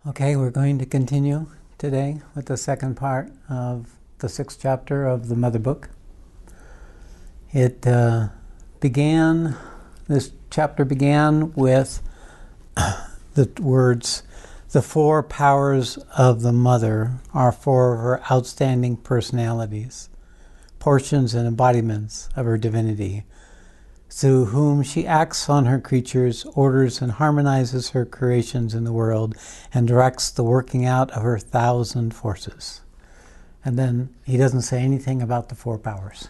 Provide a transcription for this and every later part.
Okay, we're going to continue today with the second part of the 6th chapter of the Mother Book. This chapter began with the words, "The 4 powers of the Mother are 4 of her outstanding personalities, portions and embodiments of her divinity, through whom she acts on her creatures, orders and harmonizes her creations in the world, and directs the working out of her 1,000 forces." And then he doesn't say anything about the 4 powers.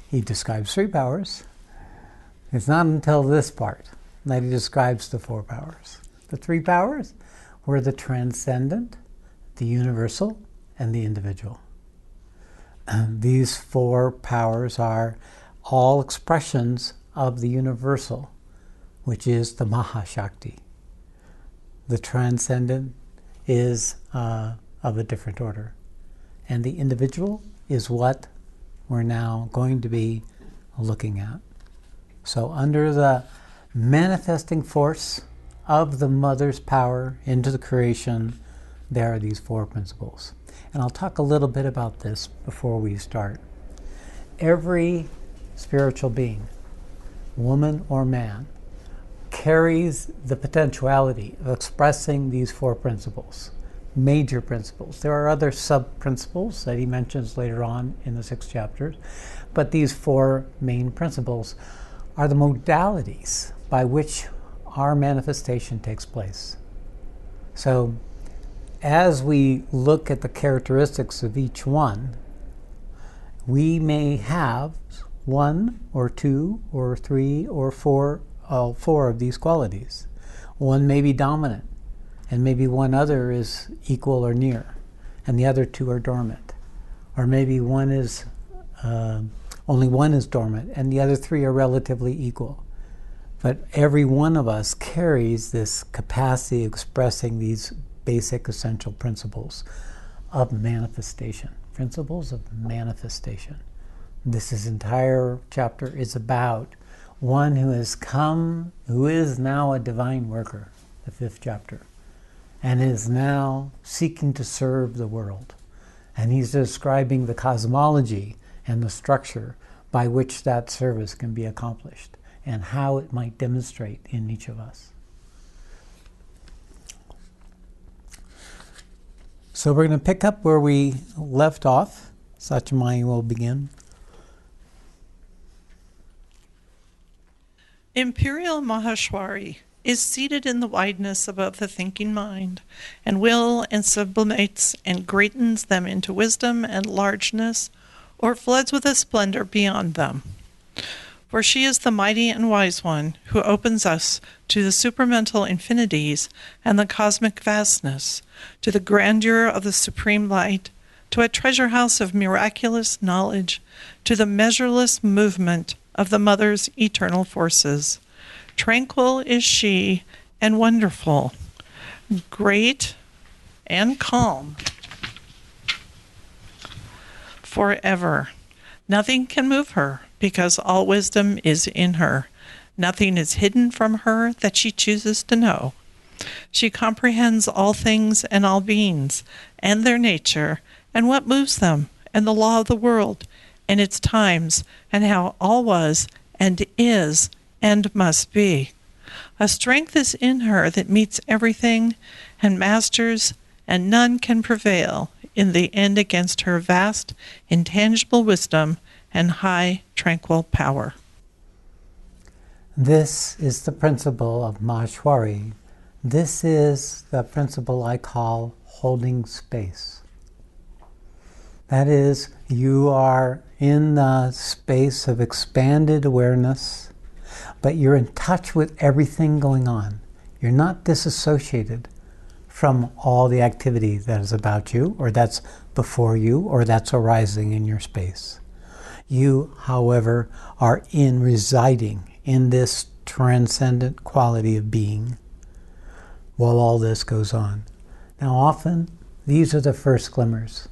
He describes 3 powers. It's not until this part that he describes the 4 powers. The 3 powers were the transcendent, the universal, and the individual. And these 4 powers are all expressions of the universal, which is the Maha Shakti. The transcendent is of a different order. And the individual is what we're now going to be looking at. So under the manifesting force of the Mother's power into the creation, there are these 4 principles. And I'll talk a little bit about this before we start. Every spiritual being, woman or man, carries the potentiality of expressing these 4 principles, major principles. There are other sub-principles that he mentions later on in the 6th chapter, but these 4 main principles are the modalities by which our manifestation takes place. So as we look at the characteristics of each one, we may have 1 or 2 or 3 or 4, all 4 of these qualities. One may be dominant, and maybe one other is equal or near, and the other 2 are dormant. Or maybe one is only one is dormant, and the other 3 are relatively equal. But every one of us carries this capacity of expressing these basic essential principles of manifestation. Principles of manifestation. This entire chapter is about one who has come, who is now a divine worker, the 5th chapter, and is now seeking to serve the world. And he's describing the cosmology and the structure by which that service can be accomplished and how it might demonstrate in each of us. So we're going to pick up where we left off. Satchimai will begin. Imperial Mashwari is seated in the wideness above the thinking mind, and will and sublimates and greatens them into wisdom and largeness, or floods with a splendor beyond them. For she is the mighty and wise one who opens us to the supramental infinities and the cosmic vastness, to the grandeur of the supreme light, to a treasure house of miraculous knowledge, to the measureless movement of the Mother's eternal forces. Tranquil is she and wonderful, great and calm forever. Nothing can move her, because all wisdom is in her. Nothing is hidden from her that she chooses to know. She comprehends all things and all beings, and their nature, and what moves them, and the law of the world, and its times, and how all was, and is, and must be. A strength is in her that meets everything, and masters, and none can prevail in the end against her vast, intangible wisdom and high, tranquil power. This is the principle of Mashwari. This is the principle I call holding space. That is, you are in the space of expanded awareness, but you're in touch with everything going on. You're not disassociated from all the activity that is about you, or that's before you, or that's arising in your space. You, however, are residing in this transcendent quality of being while all this goes on. Now often, these are the first glimmers.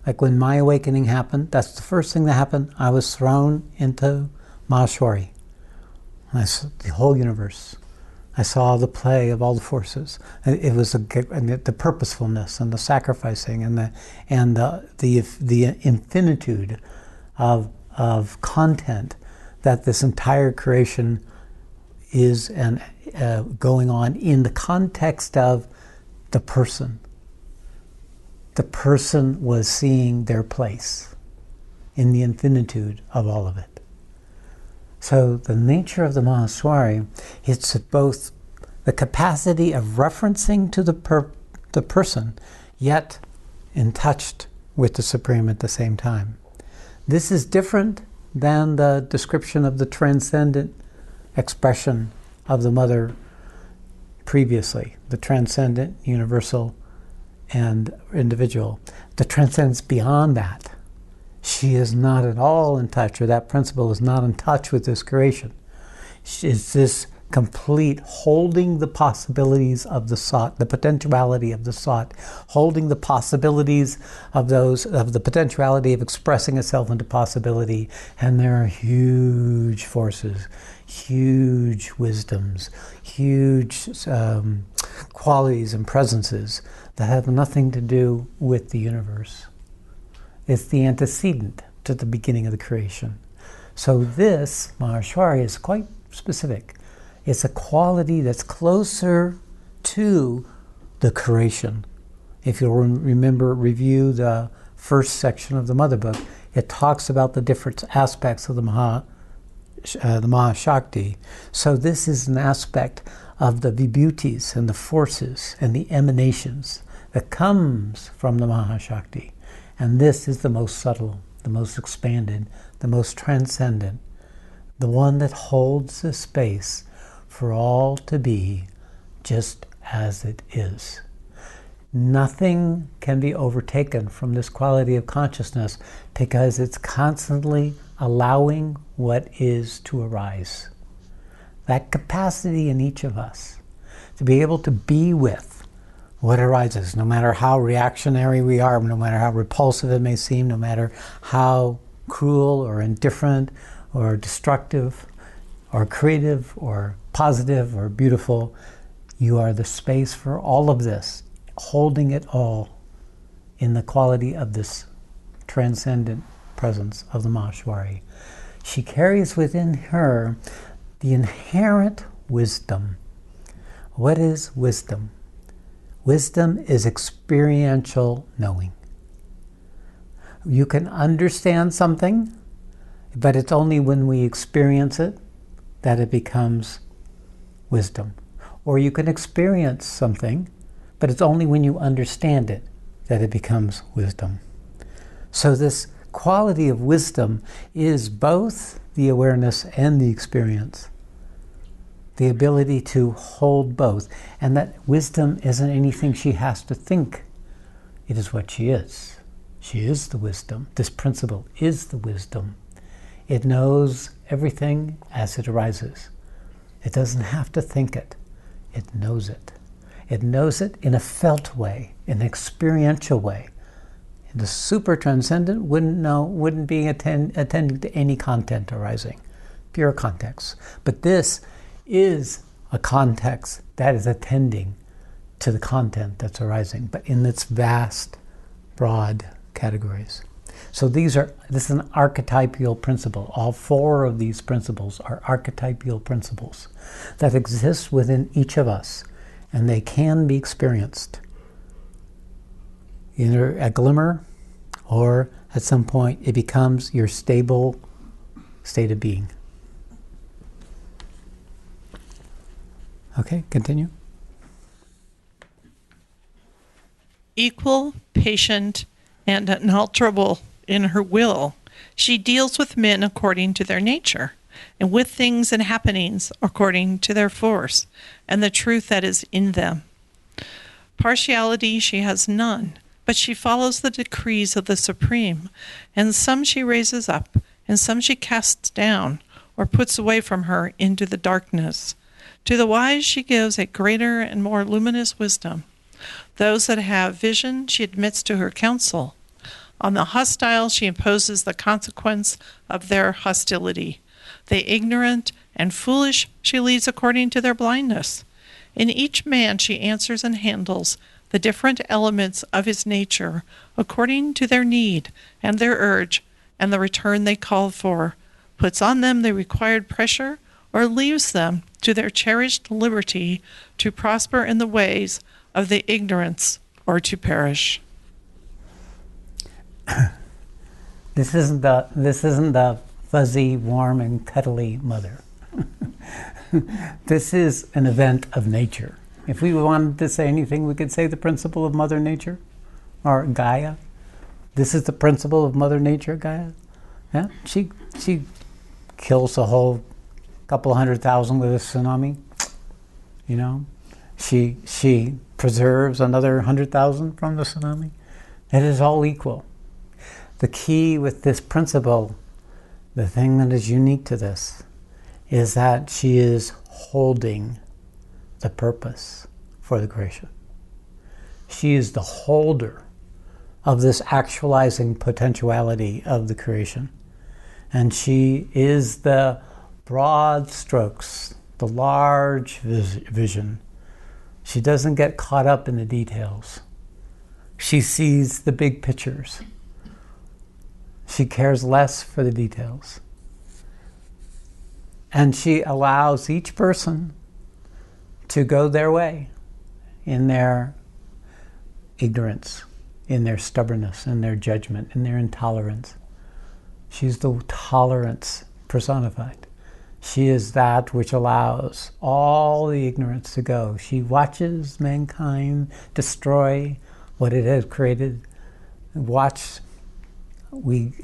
Like when my awakening happened, that's the first thing that happened. I was thrown into Mashwari. That's the whole universe. I saw the play of all the forces. It was the purposefulness and the sacrificing and the infinitude of content that this entire creation is going on in the context of the person. The person was seeing their place in the infinitude of all of it. So the nature of the Mashwari, it's both the capacity of referencing to the person, yet in touch with the Supreme at the same time. This is different than the description of the transcendent expression of the Mother previously, the transcendent, universal, and individual. The transcendence beyond that. She is not at all in touch, or that principle is not in touch with this creation. It's this complete holding the possibilities of the sought, the potentiality of the sought, holding the possibilities of the potentiality of expressing itself into possibility. And there are huge forces, huge wisdoms, huge qualities and presences that have nothing to do with the universe. It's the antecedent to the beginning of the creation. So this, Mahashwari, is quite specific. It's a quality that's closer to the creation. If you'll review the first section of the Mother Book, it talks about the different aspects of the Maha Shakti. So this is an aspect of the vibhutis and the forces and the emanations that comes from the Maha Shakti. And this is the most subtle, the most expanded, the most transcendent, the one that holds the space for all to be just as it is. Nothing can be overtaken from this quality of consciousness because it's constantly allowing what is to arise. That capacity in each of us to be able to be with what arises, no matter how reactionary we are, no matter how repulsive it may seem, no matter how cruel or indifferent or destructive or creative or positive or beautiful, you are the space for all of this, holding it all in the quality of this transcendent presence of the Mashwari. She carries within her the inherent wisdom. What is wisdom? Wisdom is experiential knowing. You can understand something, but it's only when we experience it that it becomes wisdom. Or you can experience something, but it's only when you understand it that it becomes wisdom. So this quality of wisdom is both the awareness and the experience. The ability to hold both. And that wisdom isn't anything she has to think. It is what she is. She is the wisdom. This principle is the wisdom. It knows everything as it arises. It doesn't have to think it. It knows it. It knows it in a felt way, in an experiential way. The super transcendent wouldn't be attending to any content arising, pure context. But this is a context that is attending to the content that's arising, but in its vast, broad categories. So this is an archetypal principle. All four of these principles are archetypal principles that exist within each of us, and they can be experienced either a glimmer or at some point it becomes your stable state of being. Okay, continue. Equal, patient, and unalterable in her will, she deals with men according to their nature, and with things and happenings according to their force, and the truth that is in them. Partiality she has none, but she follows the decrees of the Supreme, and some she raises up, and some she casts down, or puts away from her into the darkness. To the wise she gives a greater and more luminous wisdom. Those that have vision she admits to her counsel. On the hostile she imposes the consequence of their hostility. The ignorant and foolish she leads according to their blindness. In each man she answers and handles the different elements of his nature according to their need and their urge and the return they call for, puts on them the required pressure, or leaves them to their cherished liberty to prosper in the ways of the ignorance or to perish. This isn't the fuzzy, warm, and cuddly mother. This is an event of nature. If we wanted to say anything, we could say the principle of Mother Nature, or Gaia. This is the principle of Mother Nature, Gaia. Yeah, she kills a whole couple 100,000 with a tsunami. You know, she preserves another 100,000 from the tsunami. It is all equal. The key with this principle, the thing that is unique to this, is that she is holding the purpose for the creation. She is the holder of this actualizing potentiality of the creation. And she is the broad strokes, the large vision. She doesn't get caught up in the details. She sees the big pictures. She cares less for the details. And she allows each person to go their way in their ignorance, in their stubbornness, in their judgment, in their intolerance. She's the tolerance personified. She is that which allows all the ignorance to go. She watches mankind destroy what it has created, watch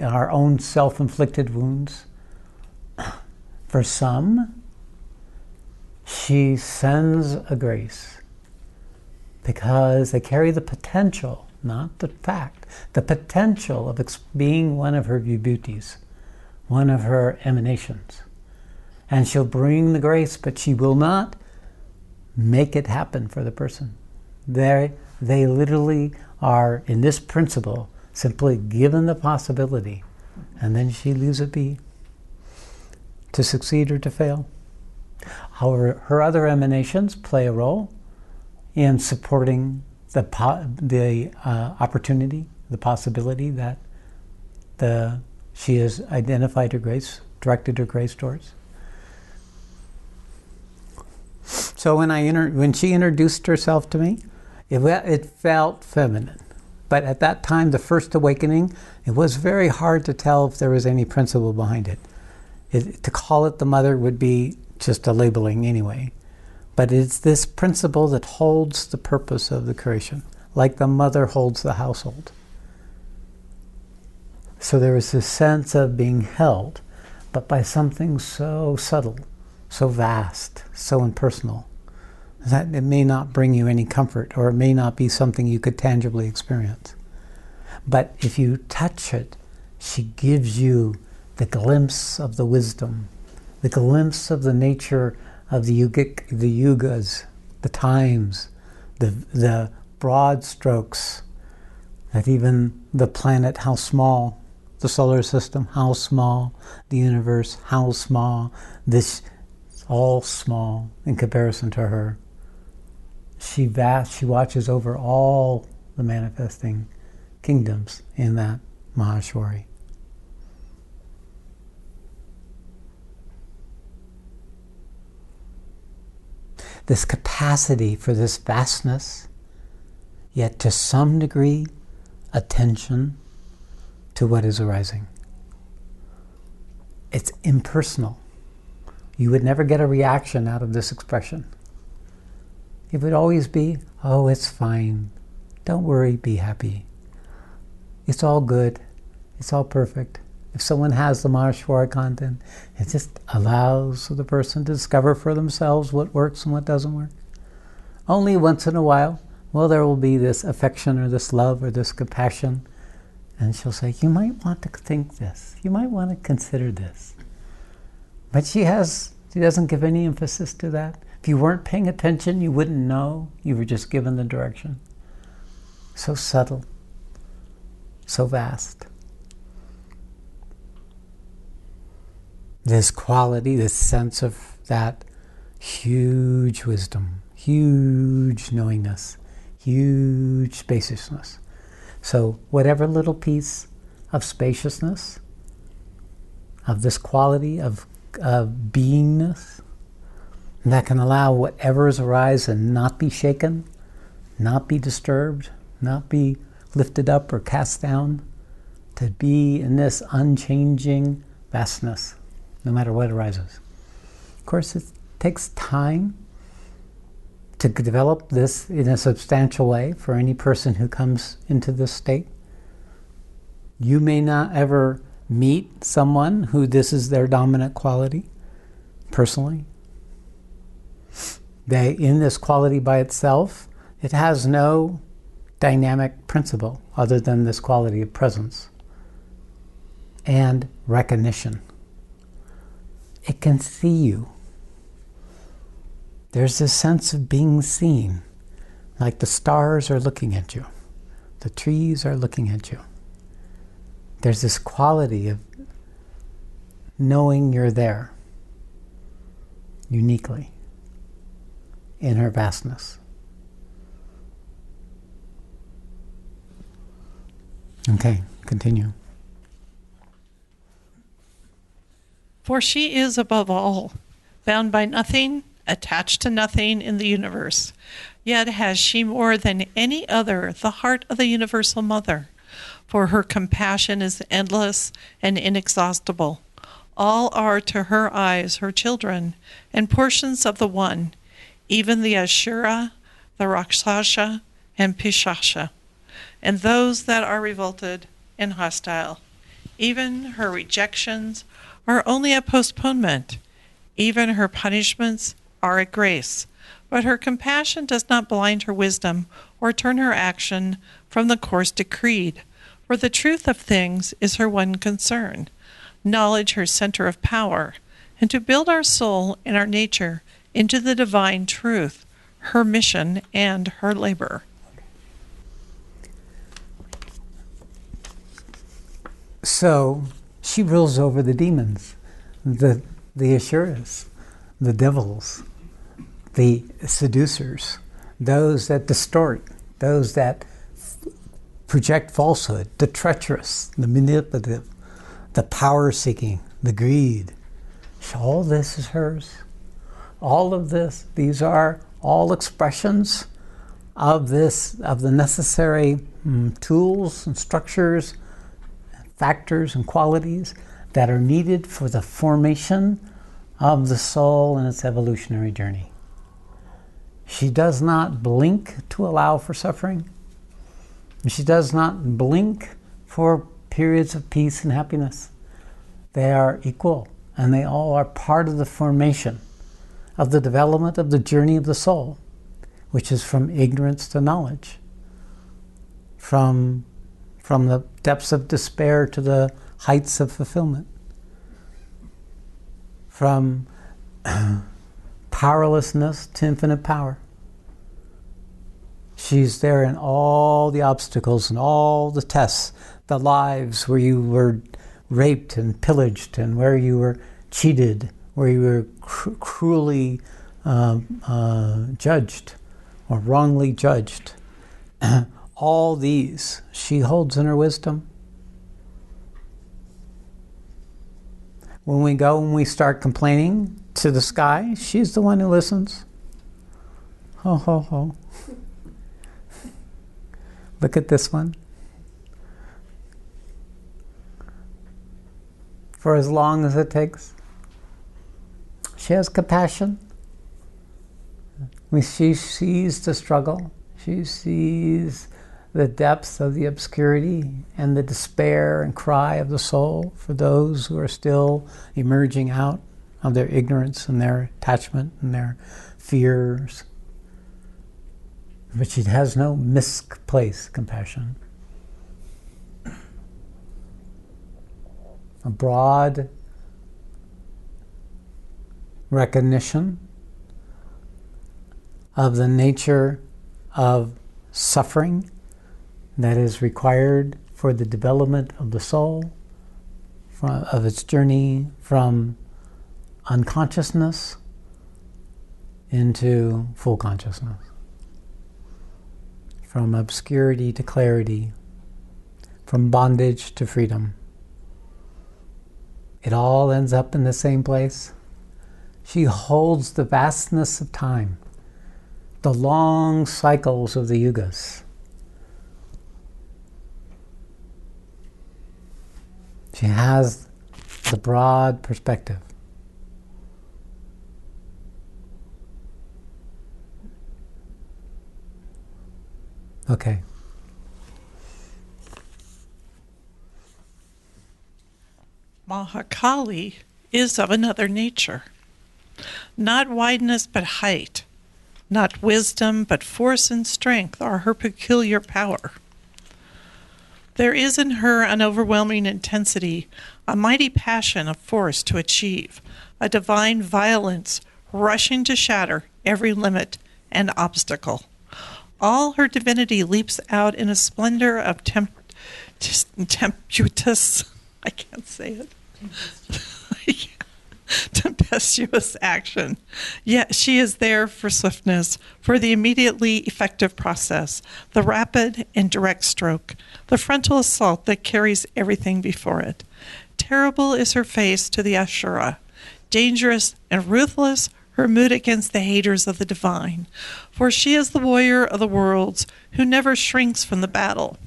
our own self-inflicted wounds. For some, she sends a grace because they carry the potential, not the fact, the potential of being one of her beauties, one of her emanations. And she'll bring the grace, but she will not make it happen for the person. They literally are, in this principle, simply given the possibility, and then she leaves it be, to succeed or to fail. However, her other emanations play a role in supporting the opportunity, the possibility that she has identified her grace, directed her grace towards. So when she introduced herself to me, it felt feminine. But at that time, the first awakening, it was very hard to tell if there was any principle behind it. To call it the mother would be just a labeling anyway. But it's this principle that holds the purpose of the creation, like the mother holds the household. So there was this sense of being held, but by something so subtle, so vast, so impersonal, that it may not bring you any comfort, or it may not be something you could tangibly experience. But if you touch it, she gives you the glimpse of the wisdom, the glimpse of the nature of the yugas, the times, the broad strokes, that even the planet, how small, the solar system, how small, the universe, how small, this all small in comparison to her. She watches over all the manifesting kingdoms in that Mahashwari. This capacity for this vastness, yet to some degree, attention to what is arising. It's impersonal. You would never get a reaction out of this expression. It would always be, oh, it's fine. Don't worry, be happy. It's all good. It's all perfect. If someone has the Mashwari content, it just allows the person to discover for themselves what works and what doesn't work. Only once in a while, well, there will be this affection or this love or this compassion, and she'll say, you might want to think this. You might want to consider this. But she doesn't give any emphasis to that. If you weren't paying attention, you wouldn't know. You were just given the direction. So subtle, so vast. This quality, this sense of that huge wisdom, huge knowingness, huge spaciousness. So whatever little piece of spaciousness, of this quality of beingness, that can allow whatever is arise and not be shaken, not be disturbed, not be lifted up or cast down, to be in this unchanging vastness, no matter what arises. Of course, it takes time to develop this in a substantial way for any person who comes into this state. You may not ever meet someone who this is their dominant quality, personally. In this quality by itself, it has no dynamic principle other than this quality of presence and recognition. It can see you. There's this sense of being seen, like the stars are looking at you, the trees are looking at you. There's this quality of knowing you're there uniquely in her vastness. Okay, continue. For she is above all, bound by nothing, attached to nothing in the universe. Yet has she more than any other the heart of the universal mother, for her compassion is endless and inexhaustible. All are to her eyes her children, and portions of the One, even the Ashura, the Rakshasa, and Pishasha, and those that are revolted and hostile. Even her rejections are only a postponement. Even her punishments are a grace. But her compassion does not blind her wisdom or turn her action from the course decreed. For the truth of things is her one concern, knowledge her center of power, and to build our soul and our nature into the divine truth, her mission and her labor. So she rules over the demons, the Asuras, the devils, the seducers, those that distort, those that project falsehood, the treacherous, the manipulative, the power-seeking, the greed. All this is hers. All of this, these are all expressions of this, of the necessary tools and structures, factors and qualities that are needed for the formation of the soul in its evolutionary journey. She does not blink to allow for suffering. She does not blink for periods of peace and happiness. They are equal, and they all are part of the formation of the development of the journey of the soul, which is from ignorance to knowledge, from the depths of despair to the heights of fulfillment, from powerlessness to infinite power. She's there in all the obstacles and all the tests, the lives where you were raped and pillaged and where you were cheated, where you were cruelly judged or wrongly judged. All these she holds in her wisdom. When we start complaining to the sky, she's the one who listens. Ho, ho, ho. Look at this one. For as long as it takes. She has compassion. She sees the struggle. She sees the depth of the obscurity and the despair and cry of the soul for those who are still emerging out of their ignorance and their attachment and their fears. But she has no misplaced compassion. A broad recognition of the nature of suffering that is required for the development of the soul, of its journey from unconsciousness into full consciousness. From obscurity to clarity, from bondage to freedom. It all ends up in the same place. She holds the vastness of time, the long cycles of the yugas. She has the broad perspective. Okay. Maha Kali is of another nature. Not wideness but height, not wisdom but force and strength are her peculiar power. There is in her an overwhelming intensity, a mighty passion of force to achieve, a divine violence rushing to shatter every limit and obstacle. All her divinity leaps out in a splendor of tempestuous, I can't say it. Tempestuous action. Yet she is there for swiftness, for the immediately effective process, the rapid and direct stroke, the frontal assault that carries everything before it. Terrible is her face to the Ashura, dangerous and ruthless her mood against the haters of the divine, for she is the warrior of the worlds who never shrinks from the battle.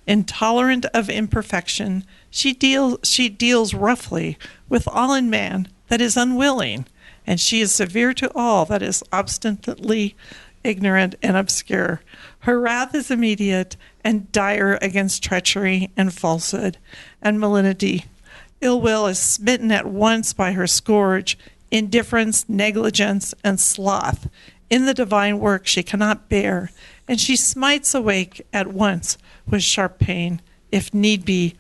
Intolerant of imperfection, she deals roughly with all in man that is unwilling, and she is severe to all that is obstinately ignorant and obscure. Her wrath is immediate and dire against treachery and falsehood and malignity. Ill will is smitten at once by her scourge, indifference, negligence, and sloth. In the divine work she cannot bear, and she smites awake at once with sharp pain, if need be,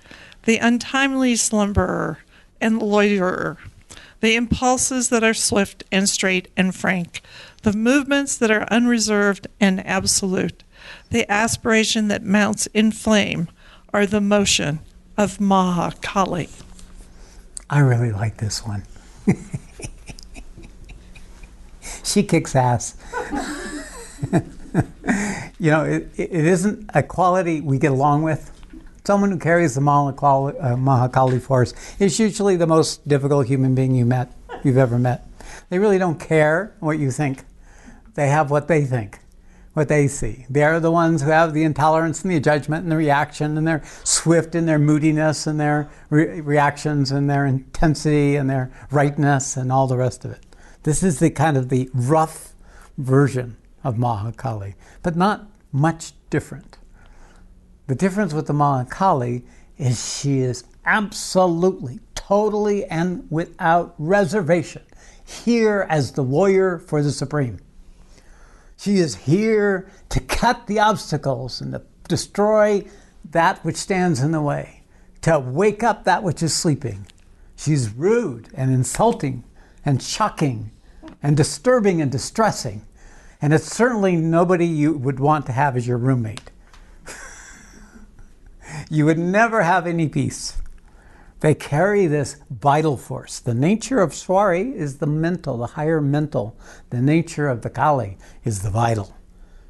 the untimely slumberer and loiterer, the impulses that are swift and straight and frank, the movements that are unreserved and absolute, the aspiration that mounts in flame, are the motion of Maha Kali. I really like this one. She kicks ass. You know, it isn't a quality we get along with. Someone who carries the Maha Kali force is usually the most difficult human being you've ever met. They really don't care what you think. They have what they think, what they see. They're the ones who have the intolerance and the judgment and the reaction, and they're swift in their moodiness and their reactions and their intensity and their rightness and all the rest of it. This is the kind of the rough version of Maha Kali, but not much different. The difference with the Maha Kali is she is absolutely, totally, and without reservation here as the warrior for the Supreme. She is here to cut the obstacles and to destroy that which stands in the way, to wake up that which is sleeping. She's rude and insulting and shocking and disturbing and distressing. And it's certainly nobody you would want to have as your roommate. You would never have any peace. They carry this vital force. The nature of Mashwari is the mental, the higher mental. The nature of the Kali is the vital.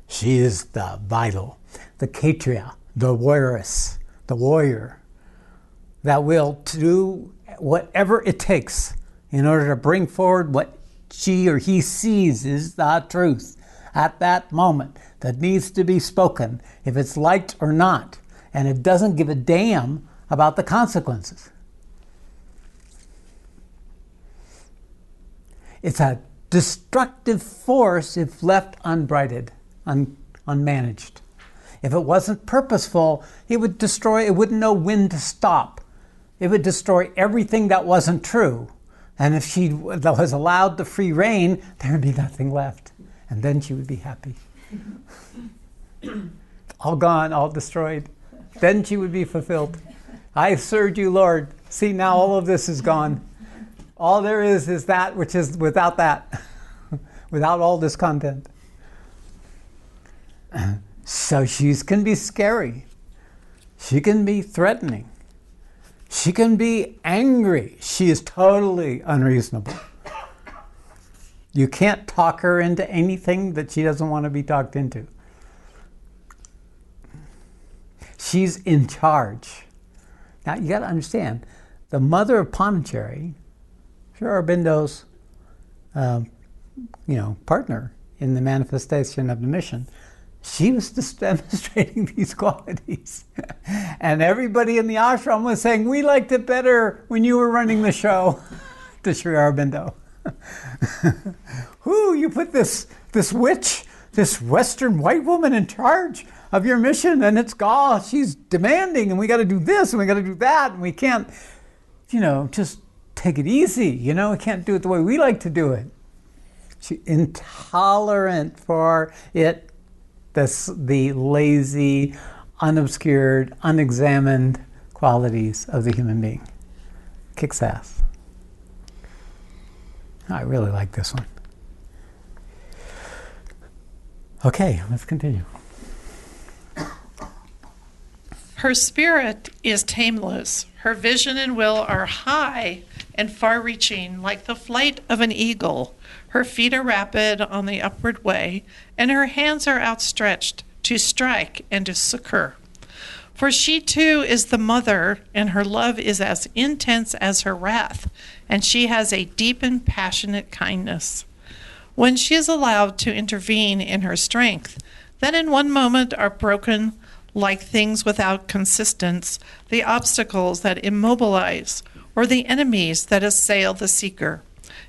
She is the vital, the Kshatriya, the warrioress, the warrior that will do whatever it takes in order to bring forward what she or he sees is the truth at that moment that needs to be spoken, if it's liked or not. And it doesn't give a damn about the consequences. It's a destructive force if left unbridled, unmanaged. If it wasn't purposeful, it would destroy, it wouldn't know when to stop. It would destroy everything that wasn't true. And if she was allowed the free rein, there would be nothing left. And then she would be happy. All gone, all destroyed. Then she would be fulfilled. I served you, Lord. See, now all of this is gone. All there is that which is without that, without all this content. So she can be scary. She can be threatening. She can be angry. She is totally unreasonable. You can't talk her into anything that she doesn't want to be talked into. She's in charge. Now, you got to understand, the mother of Pondicherry, Sri Aurobindo's partner in the manifestation of the mission, she was just demonstrating these qualities. And everybody in the ashram was saying, we liked it better when you were running the show to Sri Aurobindo. Who, you put this witch, this Western white woman in charge of your mission, and she's demanding, and we got to do this, and we got to do that, and we can't, just take it easy, we can't do it the way we like to do it. She's intolerant for it, the lazy, unobscured, unexamined qualities of the human being. Kicks ass. I really like this one. Okay, let's continue. Her spirit is tameless. Her vision and will are high and far-reaching, like the flight of an eagle. Her feet are rapid on the upward way, and her hands are outstretched to strike and to succor. For she too is the mother, and her love is as intense as her wrath, and she has a deep and passionate kindness. When she is allowed to intervene in her strength, then in one moment are broken, like things without consistence, the obstacles that immobilize, or the enemies that assail the seeker.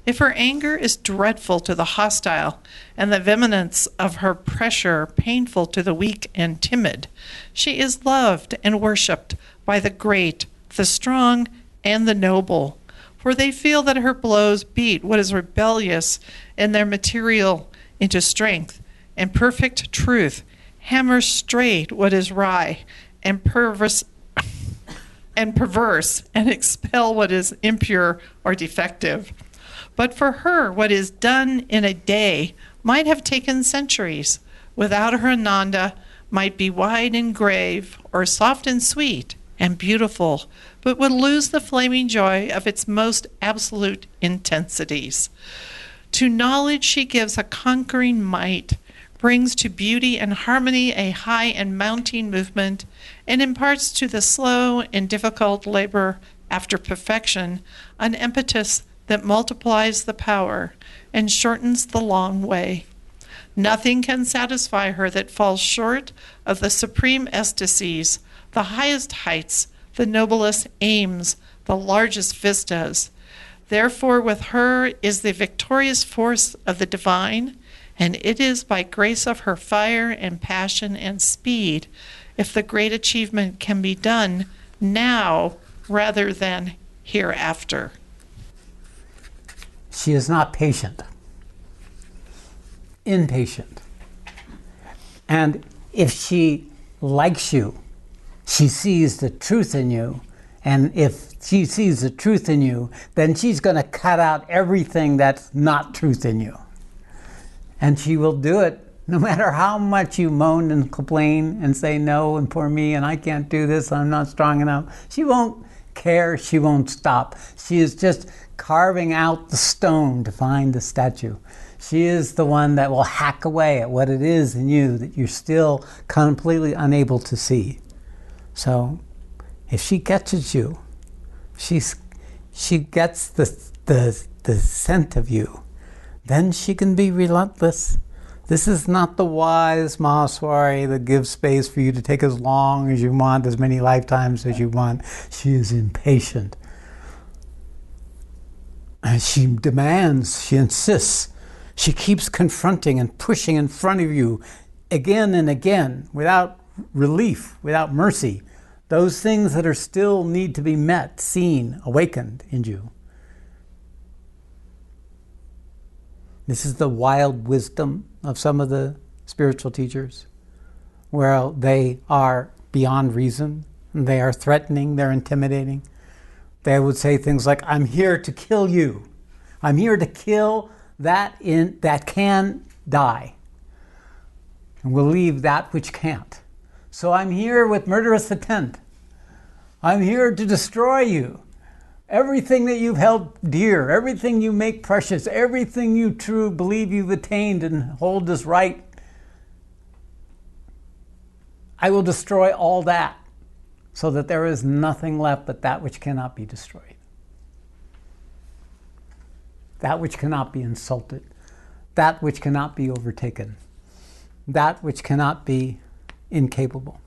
If her anger is dreadful to the hostile, and the vehemence of her pressure painful to the weak and timid, she is loved and worshipped by the great, the strong, and the noble, for they feel that her blows beat what is rebellious in their material into strength, and perfect truth hammers straight what is wry, and perverse, and expel what is impure or defective. But for her, what is done in a day might have taken centuries. Without her, Ananda might be wide and grave, or soft and sweet and beautiful, but would lose the flaming joy of its most absolute intensities. To knowledge she gives a conquering might, brings to beauty and harmony a high and mounting movement, and imparts to the slow and difficult labor after perfection an impetus that multiplies the power and shortens the long way. Nothing can satisfy her that falls short of the supreme ecstasies, the highest heights, the noblest aims, the largest vistas. Therefore, with her is the victorious force of the divine, and it is by grace of her fire and passion and speed if the great achievement can be done now rather than hereafter. She is not patient, impatient. And if she likes you, she sees the truth in you. And if she sees the truth in you, then she's going to cut out everything that's not truth in you. And she will do it no matter how much you moan and complain and say no and poor me and I can't do this, I'm not strong enough. She won't care, she won't stop. She is just carving out the stone to find the statue. She is the one that will hack away at what it is in you that you're still completely unable to see. So if she catches you, she gets the scent of you, then she can be relentless. This is not the wise Mashwari that gives space for you to take as long as you want, as many lifetimes as you want. She is impatient. And she demands, she insists. She keeps confronting and pushing in front of you again and again, without relief, without mercy. Those things that are still need to be met, seen, awakened in you. This is the wild wisdom of some of the spiritual teachers, where they are beyond reason, and they are threatening, they're intimidating. They would say things like, I'm here to kill you. I'm here to kill that can die. And we'll leave that which can't. So I'm here with murderous intent. I'm here to destroy you. Everything that you've held dear, everything you make precious, everything you true believe you've attained and hold as right, I will destroy all that so that there is nothing left but that which cannot be destroyed. That which cannot be insulted. That which cannot be overtaken. That which cannot be incapable.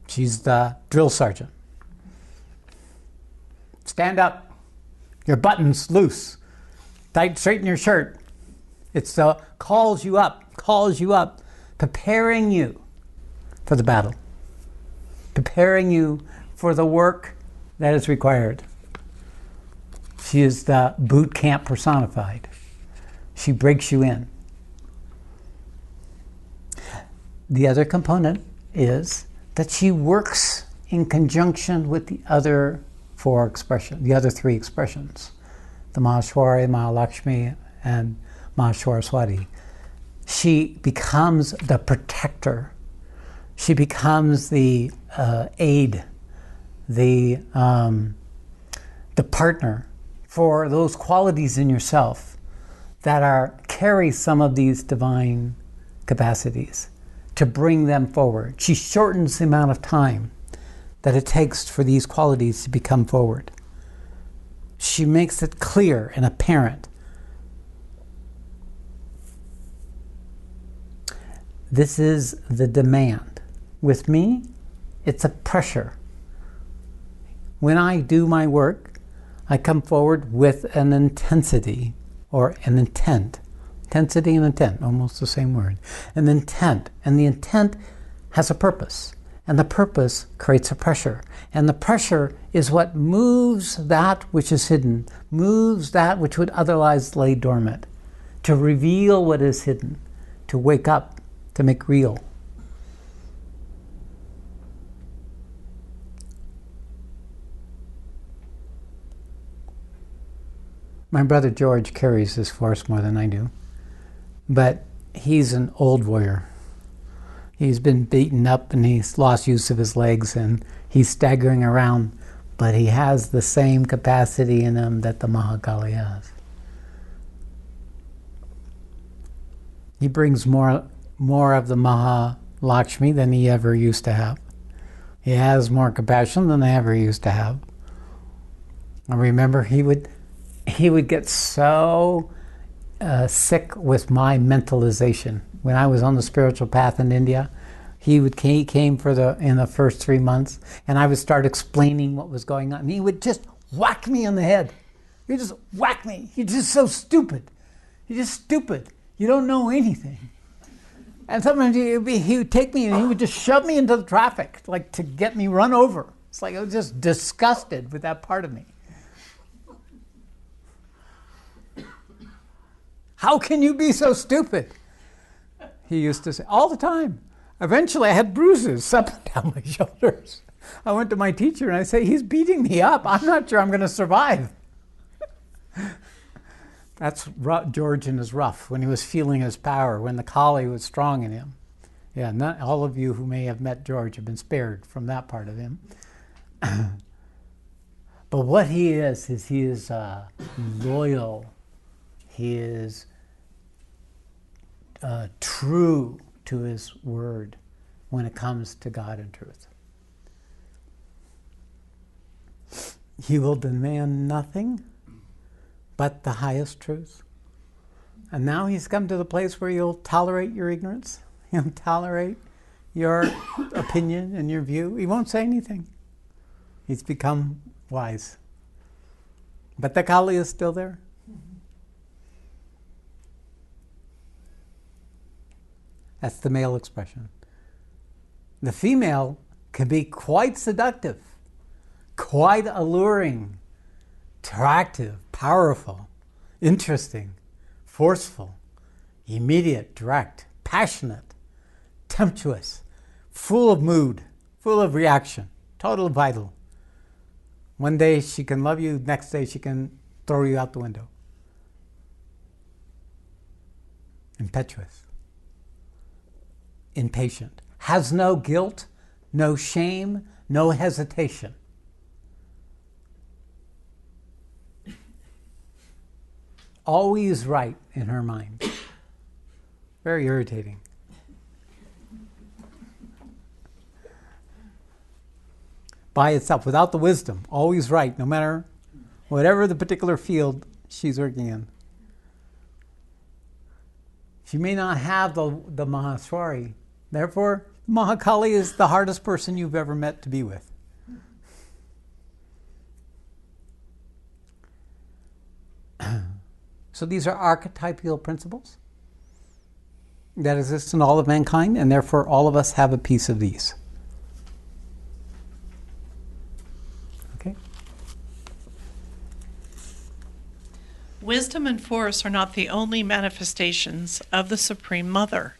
She's the drill sergeant. Stand up. Your button's loose. Straighten your shirt. It's calls you up, preparing you for the battle, preparing you for the work that is required. She is the boot camp personified. She breaks you in. The other component is that she works in conjunction with the other the other three expressions, the Mashwari, Maha Lakshmi, and Mashwari. She becomes the protector. She becomes the aid, the partner for those qualities in yourself that carry some of these divine capacities, to bring them forward. She shortens the amount of time that it takes for these qualities to become forward. She makes it clear and apparent. This is the demand. With me, it's a pressure. When I do my work, I come forward with an intensity or an intent. Intensity and intent, almost the same word. An intent. And the intent has a purpose. And the purpose creates a pressure. And the pressure is what moves that which is hidden, moves that which would otherwise lay dormant, to reveal what is hidden, to wake up, to make real. My brother George carries this force more than I do, but he's an old warrior. He's been beaten up and he's lost use of his legs and he's staggering around, but he has the same capacity in him that the Mahakali has. He brings more of the Maha Lakshmi than he ever used to have. He has more compassion than they ever used to have. I remember he would get so sick with my mentalization. When I was on the spiritual path in India, he came in the first 3 months, and I would start explaining what was going on. And he would just whack me on the head. He would just whack me. You're just so stupid. You're just stupid. You don't know anything. And sometimes he would take me and he would just shove me into the traffic, like to get me run over. It's like I was just disgusted with that part of me. How can you be so stupid? He used to say, all the time. Eventually I had bruises up and down my shoulders. I went to my teacher and I say, he's beating me up. I'm not sure I'm going to survive. That's George in his rough, when he was feeling his power, when the Kali was strong in him. Yeah, not all of you who may have met George have been spared from that part of him. But what he is he is loyal. He is true to his word when it comes to God and truth. He will demand nothing but the highest truth. And now he's come to the place where he'll tolerate your ignorance. He'll tolerate your opinion and your view. He won't say anything. He's become wise. But the Kali is still there. That's the male expression. The female can be quite seductive, quite alluring, attractive, powerful, interesting, forceful, immediate, direct, passionate, tempestuous, full of mood, full of reaction, total vital. One day she can love you, next day she can throw you out the window. Impetuous. Impatient, has no guilt, no shame, no hesitation. Always right in her mind. Very irritating. By itself, without the wisdom, always right, no matter whatever the particular field she's working in. She may not have the Mashwari. Therefore, Maha Kali is the hardest person you've ever met to be with. So these are archetypal principles that exist in all of mankind, and therefore all of us have a piece of these. Okay? Wisdom and force are not the only manifestations of the Supreme Mother.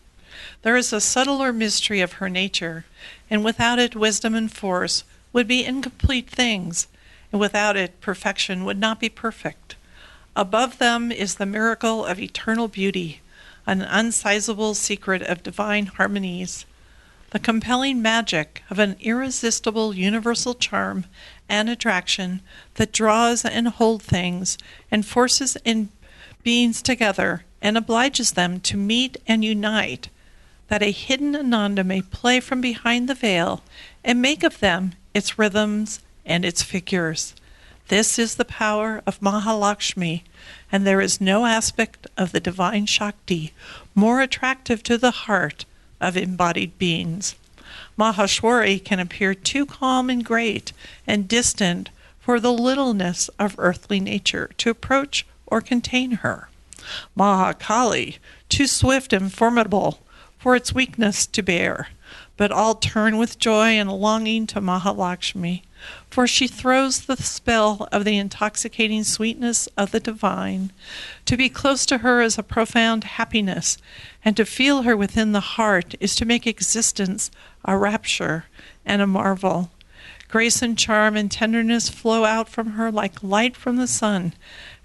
There is a subtler mystery of her nature, and without it, wisdom and force would be incomplete things, and without it, perfection would not be perfect. Above them is the miracle of eternal beauty, an unsizable secret of divine harmonies, the compelling magic of an irresistible universal charm and attraction that draws and holds things and forces in beings together and obliges them to meet and unite, that a hidden Ananda may play from behind the veil and make of them its rhythms and its figures. This is the power of Maha Lakshmi, and there is no aspect of the divine Shakti more attractive to the heart of embodied beings. Maheshwari can appear too calm and great and distant for the littleness of earthly nature to approach or contain her. Maha Kali, too swift and formidable for its weakness to bear, but all turn with joy and longing to Maha Lakshmi, for she throws the spell of the intoxicating sweetness of the divine. To be close to her is a profound happiness, and to feel her within the heart is to make existence a rapture and a marvel. Grace and charm and tenderness flow out from her like light from the sun,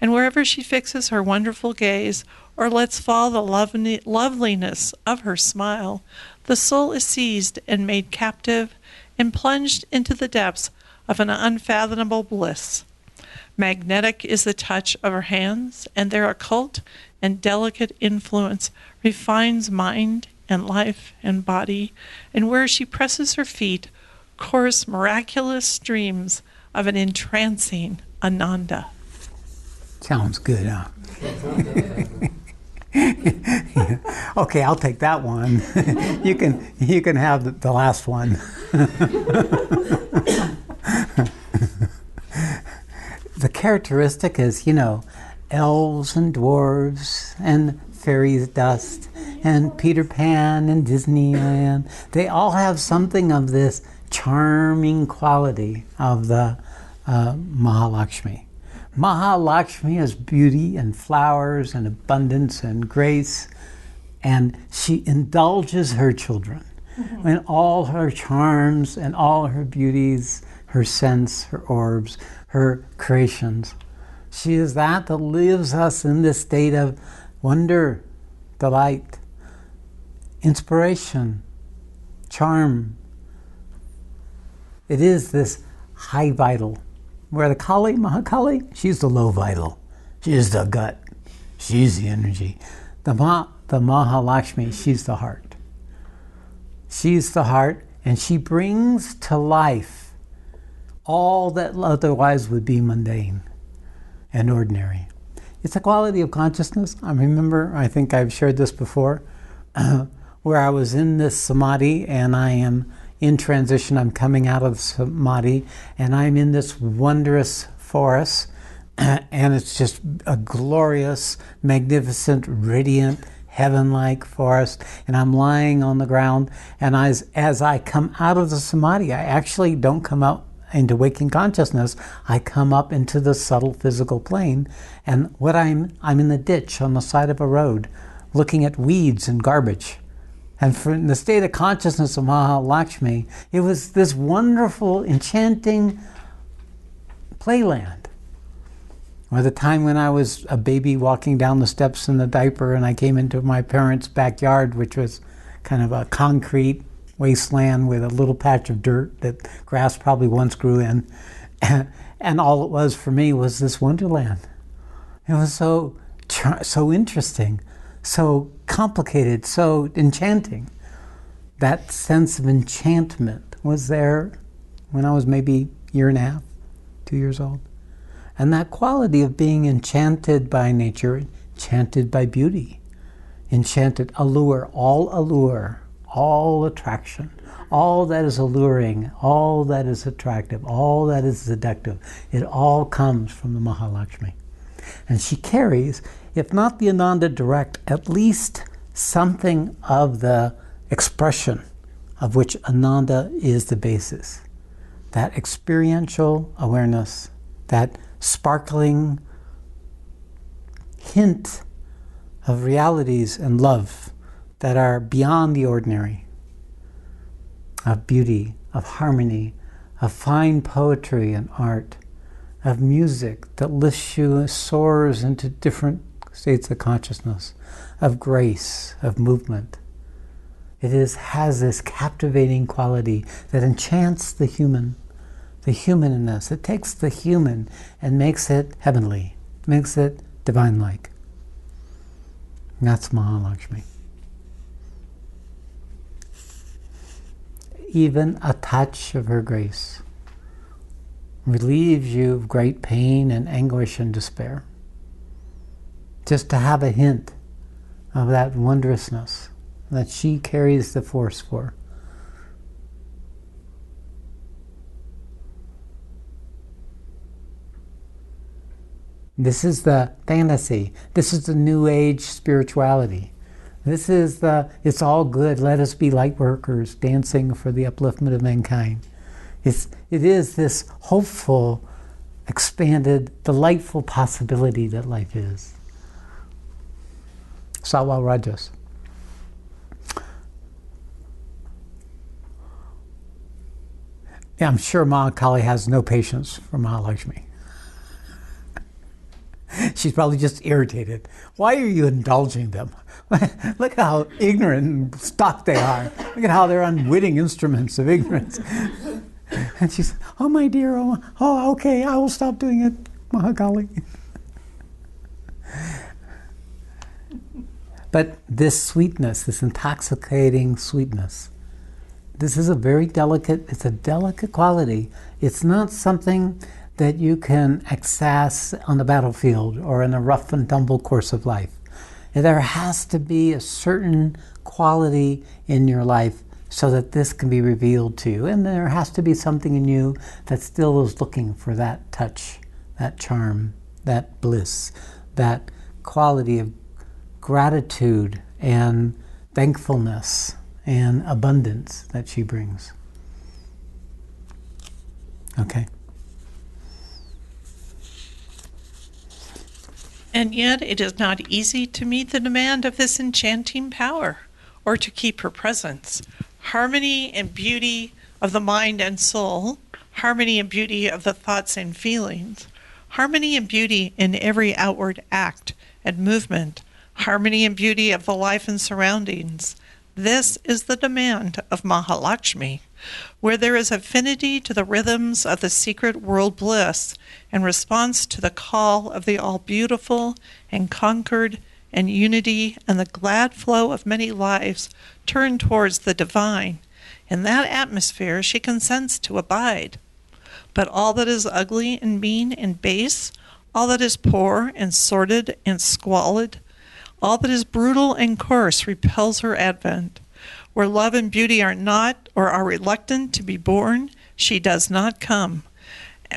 and wherever she fixes her wonderful gaze or lets fall the loveliness of her smile, the soul is seized and made captive and plunged into the depths of an unfathomable bliss. Magnetic is the touch of her hands, and their occult and delicate influence refines mind and life and body, and where she presses her feet course miraculous streams of an entrancing Ananda. Sounds good, huh? Okay, I'll take that one. You can have the last one. The characteristic is, elves and dwarves and fairies' dust and Peter Pan and Disneyland. They all have something of this charming quality of the Mahalakshmi. Mahalakshmi is beauty and flowers and abundance and grace, and she indulges her children in all her charms and all her beauties, her scents, her orbs, her creations. She is that lives us in this state of wonder, delight, inspiration, charm. It is this high vital, where the Kali, Mahakali, she's the low vital. She's the gut. She's the energy. The Mahalakshmi, she's the heart. She's the heart, and she brings to life all that otherwise would be mundane and ordinary. It's a quality of consciousness. I think I've shared this before, where I was in this samadhi and I am in transition. I'm coming out of samadhi and I'm in this wondrous forest, and it's just a glorious, magnificent, radiant, heaven-like forest, and I'm lying on the ground, and as I come out of the samadhi, I actually don't come out into waking consciousness. I come up into the subtle physical plane, and I'm in the ditch on the side of a road looking at weeds and garbage. And from the state of consciousness of Mahalakshmi, it was this wonderful, enchanting playland. Or the time when I was a baby walking down the steps in the diaper and I came into my parents' backyard, which was kind of a concrete wasteland with a little patch of dirt that grass probably once grew in. And all it was for me was this wonderland. It was so interesting, so complicated, so enchanting. That sense of enchantment was there when I was maybe a year and a half, 2 years old. And that quality of being enchanted by nature, enchanted by beauty, enchanted, allure, all attraction, all that is alluring, all that is attractive, all that is seductive, it all comes from the Mahalakshmi. And she carries, if not the Ananda direct, at least something of the expression of which Ananda is the basis. That experiential awareness, that sparkling hint of realities and love that are beyond the ordinary, of beauty, of harmony, of fine poetry and art, of music that lifts you, soars into different states of consciousness, of grace, of movement. It has this captivating quality that enchants the human in us. It takes the human and makes it heavenly, makes it divine-like. And that's Mahalakshmi. Even a touch of her grace relieves you of great pain and anguish and despair. Just to have a hint of that wondrousness that she carries the force for. This is the fantasy. This is the New Age spirituality. This is it's all good, let us be light workers, dancing for the upliftment of mankind. It is this hopeful, expanded, delightful possibility that life is. Sattva Rajas. Yeah, I'm sure Mahakali has no patience for Mahalakshmi. She's probably just irritated. Why are you indulging them? Look how ignorant and stuck they are. Look at how they're unwitting instruments of ignorance. And she's, oh my dear, oh okay, I will stop doing it, Mahakali. But this sweetness, this intoxicating sweetness, this is a delicate quality. It's not something that you can access on the battlefield or in a rough and tumble course of life. There has to be a certain quality in your life so that this can be revealed to you. And there has to be something in you that still is looking for that touch, that charm, that bliss, that quality of gratitude and thankfulness and abundance that she brings. Okay. And yet it is not easy to meet the demand of this enchanting power, or to keep her presence. Harmony and beauty of the mind and soul, harmony and beauty of the thoughts and feelings, harmony and beauty in every outward act and movement, harmony and beauty of the life and surroundings. This is the demand of Mahalakshmi, where there is affinity to the rhythms of the secret world bliss in response to the call of the all-beautiful and conquered and unity and the glad flow of many lives turned towards the divine. In that atmosphere she consents to abide. But all that is ugly and mean and base, all that is poor and sordid and squalid, all that is brutal and coarse repels her advent. Where love and beauty are not or are reluctant to be born, she does not come.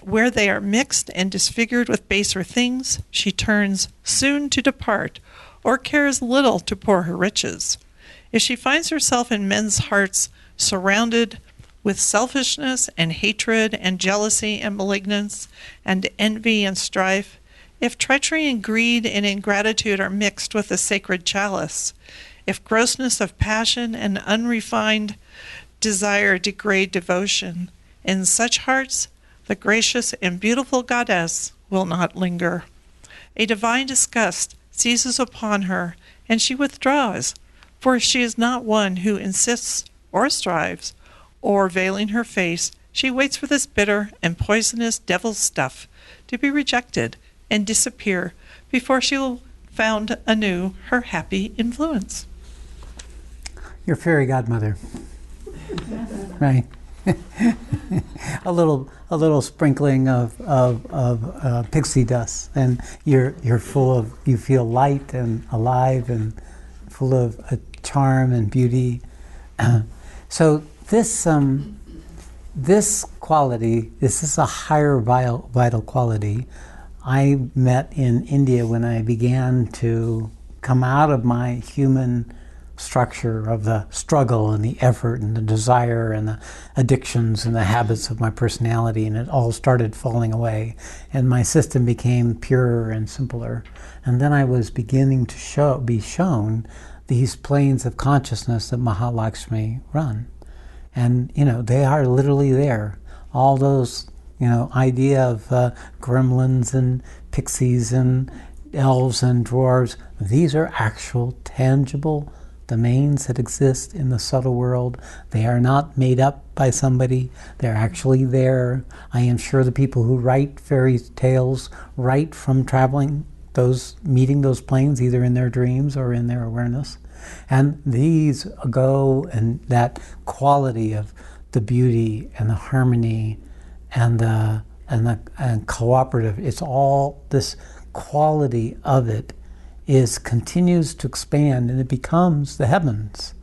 Where they are mixed and disfigured with baser things, she turns soon to depart, or cares little to pour her riches. If she finds herself in men's hearts surrounded with selfishness and hatred and jealousy and malignance and envy and strife, if treachery and greed and ingratitude are mixed with the sacred chalice, if grossness of passion and unrefined desire degrade devotion, in such hearts the gracious and beautiful goddess will not linger. A divine disgust seizes upon her, and she withdraws, for she is not one who insists or strives, or veiling her face, she waits for this bitter and poisonous devil's stuff to be rejected and disappear before she will found anew her happy influence. Your fairy godmother, right? a little sprinkling of pixie dust, and you're full of, you feel light and alive and full of charm and beauty. So this quality, this is a higher vital quality. I met in India when I began to come out of my human structure of the struggle and the effort and the desire and the addictions and the habits of my personality, and it all started falling away, and my system became purer and simpler. And then I was beginning to be shown these planes of consciousness that Maha Lakshmi run. And, they are literally there. All those, idea of gremlins and pixies and elves and dwarves, these are actual, tangible domains that exist in the subtle world. They are not made up by somebody. They're actually there. I am sure the people who write fairy tales write from meeting those planes, either in their dreams or in their awareness. And these go, and that quality of the beauty and the harmony and the cooperative, it's all this quality of it continues to expand, and it becomes the heavens,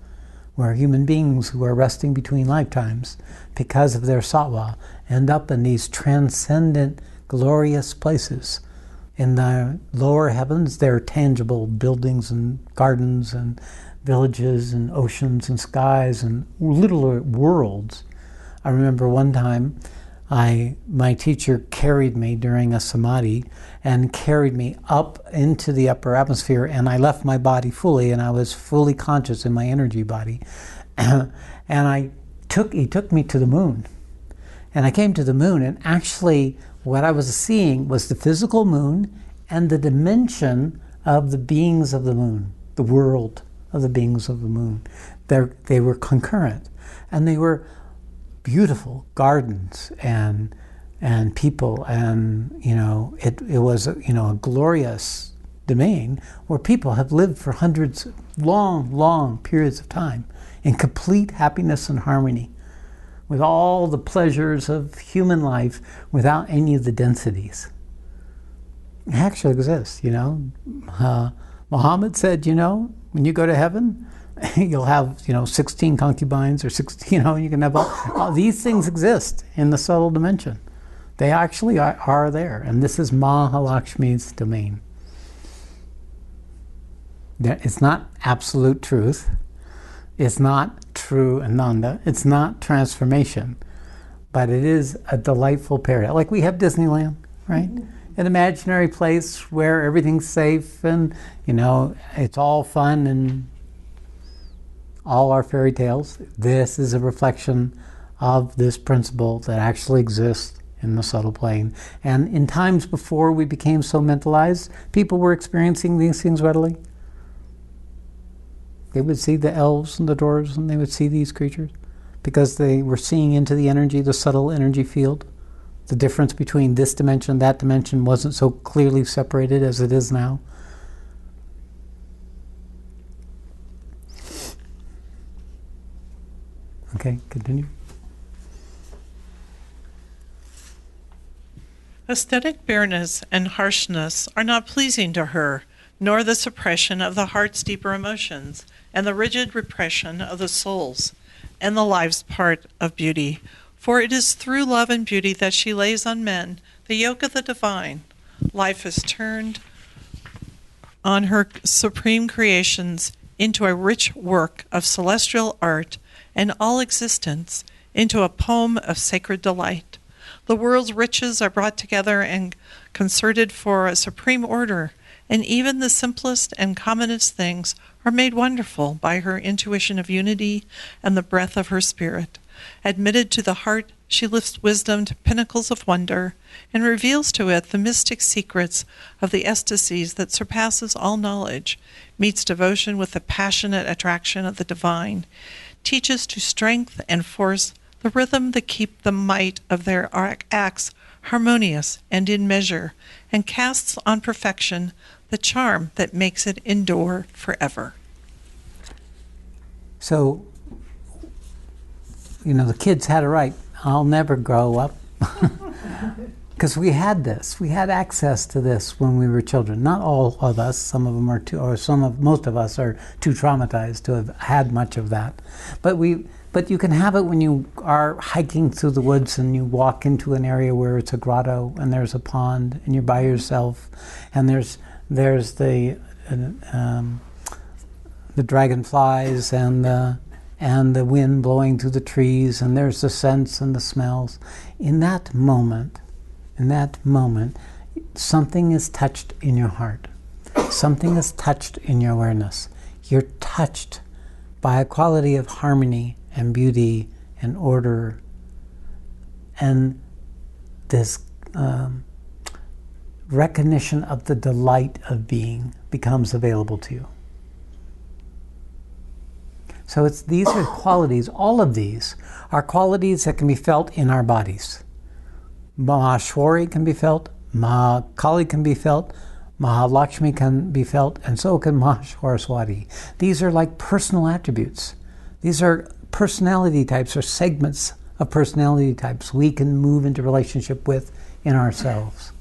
where human beings who are resting between lifetimes because of their sattva end up in these transcendent, glorious places. In the lower heavens, there are tangible buildings and gardens and villages and oceans and skies and little worlds. I remember one time my teacher carried me during a samadhi and carried me up into the upper atmosphere, and I left my body fully, and I was fully conscious in my energy body. And he took me to the moon. And I came to the moon, and actually what I was seeing was the physical moon and the dimension of the beings of the moon, the world of the beings of the moon. They were concurrent, and they were beautiful gardens and people, and it was a glorious domain where people have lived for hundreds, long periods of time in complete happiness and harmony, with all the pleasures of human life without any of the densities. It actually exists, Muhammad said, when you go to heaven, you'll have, 16 concubines or 16, you can have all these things exist in the subtle dimension. They actually are there, and this is Maha Lakshmi's domain. It's not absolute truth. It's not true Ananda. It's not transformation. But it is a delightful paradise. Like we have Disneyland, right? Mm-hmm. An imaginary place where everything's safe and, it's all fun and all our fairy tales. This is a reflection of this principle that actually exists in the subtle plane. And in times before we became so mentalized, people were experiencing these things readily. They would see the elves and the dwarves, and they would see these creatures because they were seeing into the energy, the subtle energy field. The difference between this dimension and that dimension wasn't so clearly separated as it is now. Okay, continue. Aesthetic bareness and harshness are not pleasing to her, nor the suppression of the heart's deeper emotions, and the rigid repression of the soul's and the life's part of beauty. For it is through love and beauty that she lays on men the yoke of the divine. Life is turned on her supreme creations into a rich work of celestial art, and all existence into a poem of sacred delight. The world's riches are brought together and concerted for a supreme order, and even the simplest and commonest things are made wonderful by her intuition of unity and the breath of her spirit. Admitted to the heart, she lifts wisdom to pinnacles of wonder and reveals to it the mystic secrets of the ecstasies that surpasses all knowledge, meets devotion with the passionate attraction of the divine, teaches to strength and force the rhythm that keep the might of their acts harmonious and in measure, and casts on perfection the charm that makes it endure forever. So, the kids had it right. I'll never grow up. Because we had this. We had access to this when we were children. Not all of us. Some of them are too, or most of us are too traumatized to have had much of that. But you can have it when you are hiking through the woods and you walk into an area where it's a grotto and there's a pond and you're by yourself and there's the dragonflies and the wind blowing through the trees, and there's the scents and the smells. In that moment, something is touched in your heart. Something is touched in your awareness. You're touched by a quality of harmony and beauty and order, and this recognition of the delight of being becomes available to you. So these are qualities, all of these are qualities that can be felt in our bodies. Mashwari can be felt, Maha Kali can be felt, Maha Lakshmi can be felt, and so can Maha Saraswati. These are like personal attributes. These are personality types or segments of personality types we can move into relationship with in ourselves.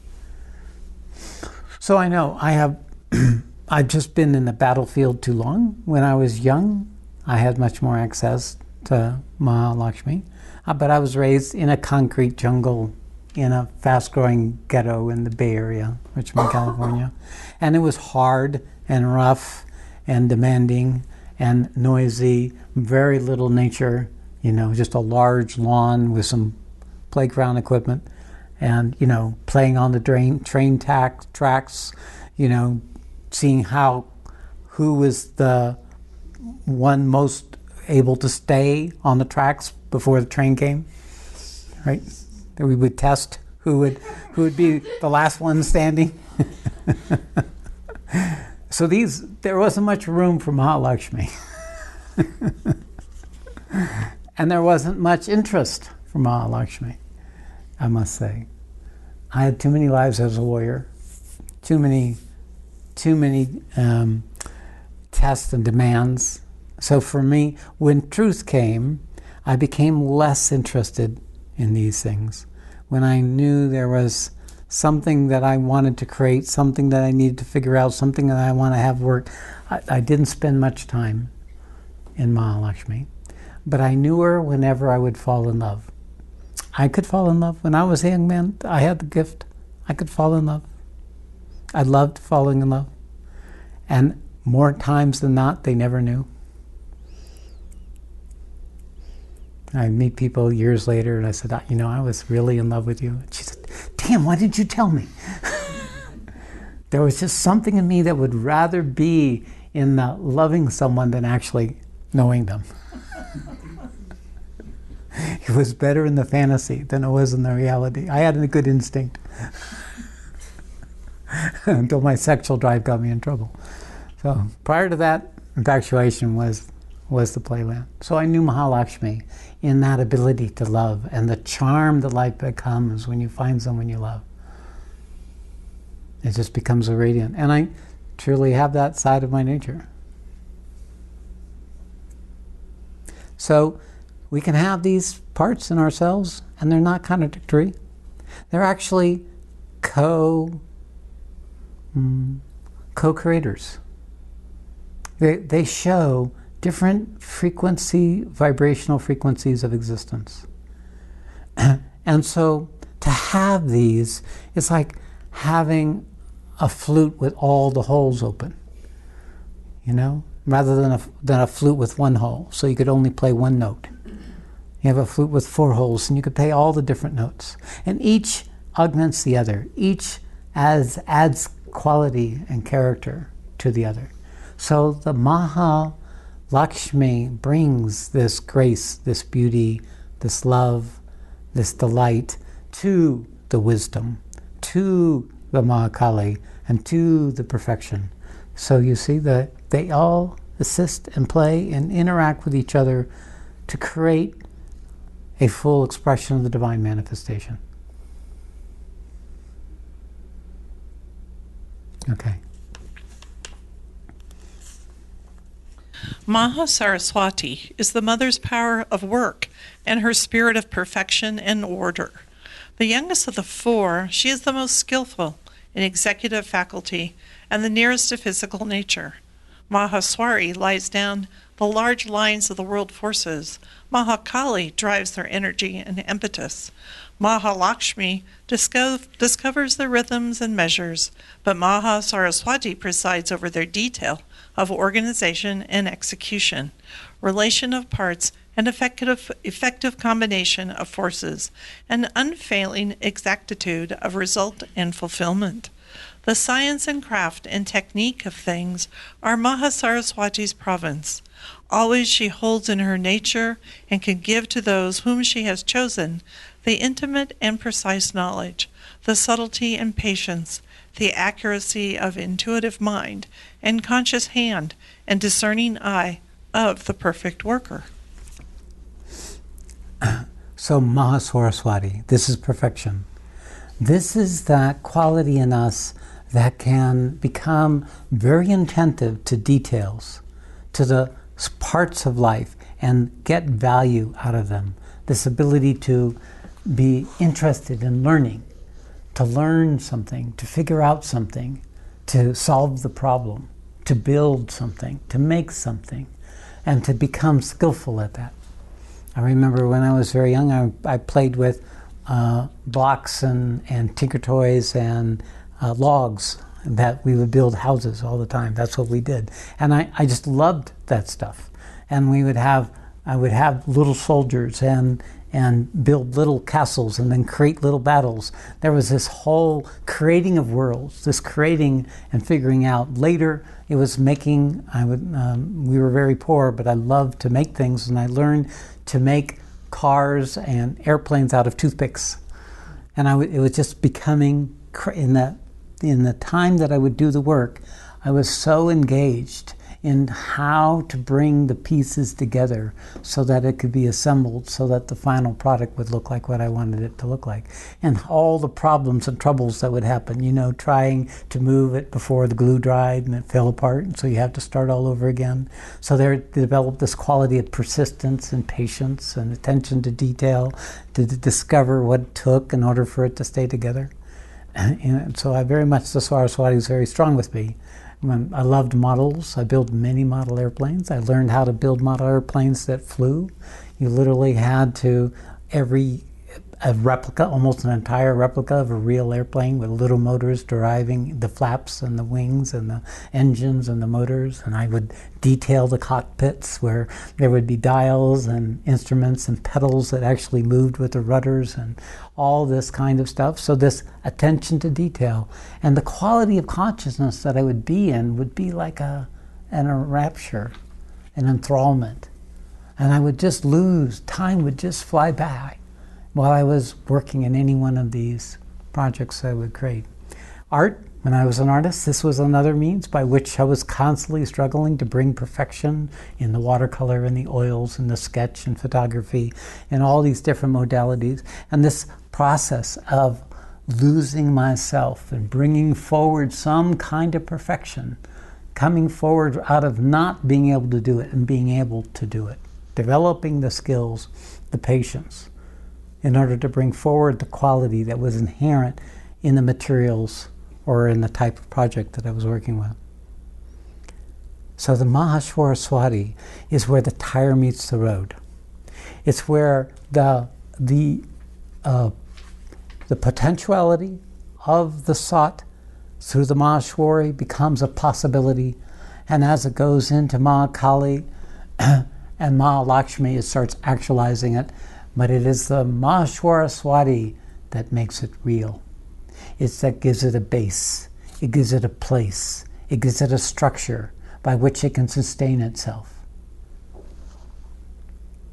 So I know I've just been in the battlefield too long. When I was young, I had much more access to Maha Lakshmi, but I was raised in a concrete jungle in a fast-growing ghetto in the Bay Area, Richmond, California. And it was hard and rough and demanding and noisy, very little nature, just a large lawn with some playground equipment and, playing on the train tracks, seeing who was the one most able to stay on the tracks before the train came, right? That we would test who would be the last one standing. So there wasn't much room for Mahalakshmi. And there wasn't much interest for Mahalakshmi, I must say. I had too many lives as a warrior, too many tests and demands. So for me, when truth came, I became less interested in these things. When I knew there was something that I wanted to create, something that I needed to figure out, something that I want to have work, I didn't spend much time in Mahalakshmi. But I knew her whenever I would fall in love. I could fall in love. When I was a young man, I had the gift. I could fall in love. I loved falling in love. And more times than not, they never knew. I meet people years later and I said, I was really in love with you. And she said, damn, why didn't you tell me? There was just something in me that would rather be in the loving someone than actually knowing them. It was better in the fantasy than it was in the reality. I had a good instinct. Until my sexual drive got me in trouble. So prior to that, infatuation was the playland. So I knew Mahalakshmi in that ability to love and the charm that life becomes when you find someone you love. It just becomes a radiant. And I truly have that side of my nature. So we can have these parts in ourselves and they're not contradictory. They're actually co-creators. They show different vibrational frequencies of existence. And so to have these, it's like having a flute with all the holes open, rather than a flute with one hole, so you could only play one note. You have a flute with 4 holes, and you could play all the different notes. And each augments the other. Each adds quality and character to the other. So the Maha Lakshmi brings this grace, this beauty, this love, this delight to the wisdom, to the Mahakali, and to the perfection. So you see that they all assist and play and interact with each other to create a full expression of the divine manifestation. Okay. Maha Saraswati is the mother's power of work and her spirit of perfection and order. The youngest of the four, she is the most skillful in executive faculty and the nearest to physical nature. Mahashwari lies down the large lines of the world forces. Mahakali drives their energy and impetus. Mahalakshmi discovers the rhythms and measures, but Maha Saraswati presides over their detail of organization and execution, relation of parts, and effective combination of forces, and unfailing exactitude of result and fulfillment. The science and craft and technique of things are Maha Saraswati's province. Always she holds in her nature and can give to those whom she has chosen the intimate and precise knowledge, the subtlety and patience, the accuracy of intuitive mind and conscious hand and discerning eye of the perfect worker. So Maha Saraswati, this is perfection. This is that quality in us that can become very attentive to details, to the parts of life, and get value out of them. This ability to be interested in learning, to learn something, to figure out something, to solve the problem, to build something, to make something, and to become skillful at that. I remember when I was very young, I played with blocks and tinker toys and logs that we would build houses all the time. That's what we did. And I just loved that stuff. And I would have little soldiers and build little castles and then create little battles. There was this whole creating of worlds, this creating and figuring out. Later, it was making, we were very poor, but I loved to make things, and I learned to make cars and airplanes out of toothpicks. And it was just becoming, in the time that I would do the work, I was so engaged in how to bring the pieces together so that it could be assembled so that the final product would look like what I wanted it to look like. And all the problems and troubles that would happen, trying to move it before the glue dried and it fell apart, and so you have to start all over again. So they developed this quality of persistence and patience and attention to detail to discover what it took in order for it to stay together. And so the Saraswati was very strong with me. I loved models. I built many model airplanes. I learned how to build model airplanes that flew. You literally had to, a replica, almost an entire replica of a real airplane with little motors driving the flaps and the wings and the engines and the motors. And I would detail the cockpits where there would be dials and instruments and pedals that actually moved with the rudders and all this kind of stuff. So this attention to detail and the quality of consciousness that I would be in would be like an enrapture, an enthrallment. And I would just lose, time would just fly by while I was working in any one of these projects I would create. Art, when I was an artist, this was another means by which I was constantly struggling to bring perfection in the watercolor and the oils and the sketch and photography and all these different modalities. And this process of losing myself and bringing forward some kind of perfection, coming forward out of not being able to do it and being able to do it, developing the skills, the patience, in order to bring forward the quality that was inherent in the materials or in the type of project that I was working with. So the Maha Saraswati is where the tire meets the road. It's where the potentiality of the sought through the Mashwari becomes a possibility, and as it goes into Mahakali and Mahalakshmi, it starts actualizing it. But it is the Maha Saraswati that makes it real. It's that gives it a base. It gives it a place. It gives it a structure by which it can sustain itself.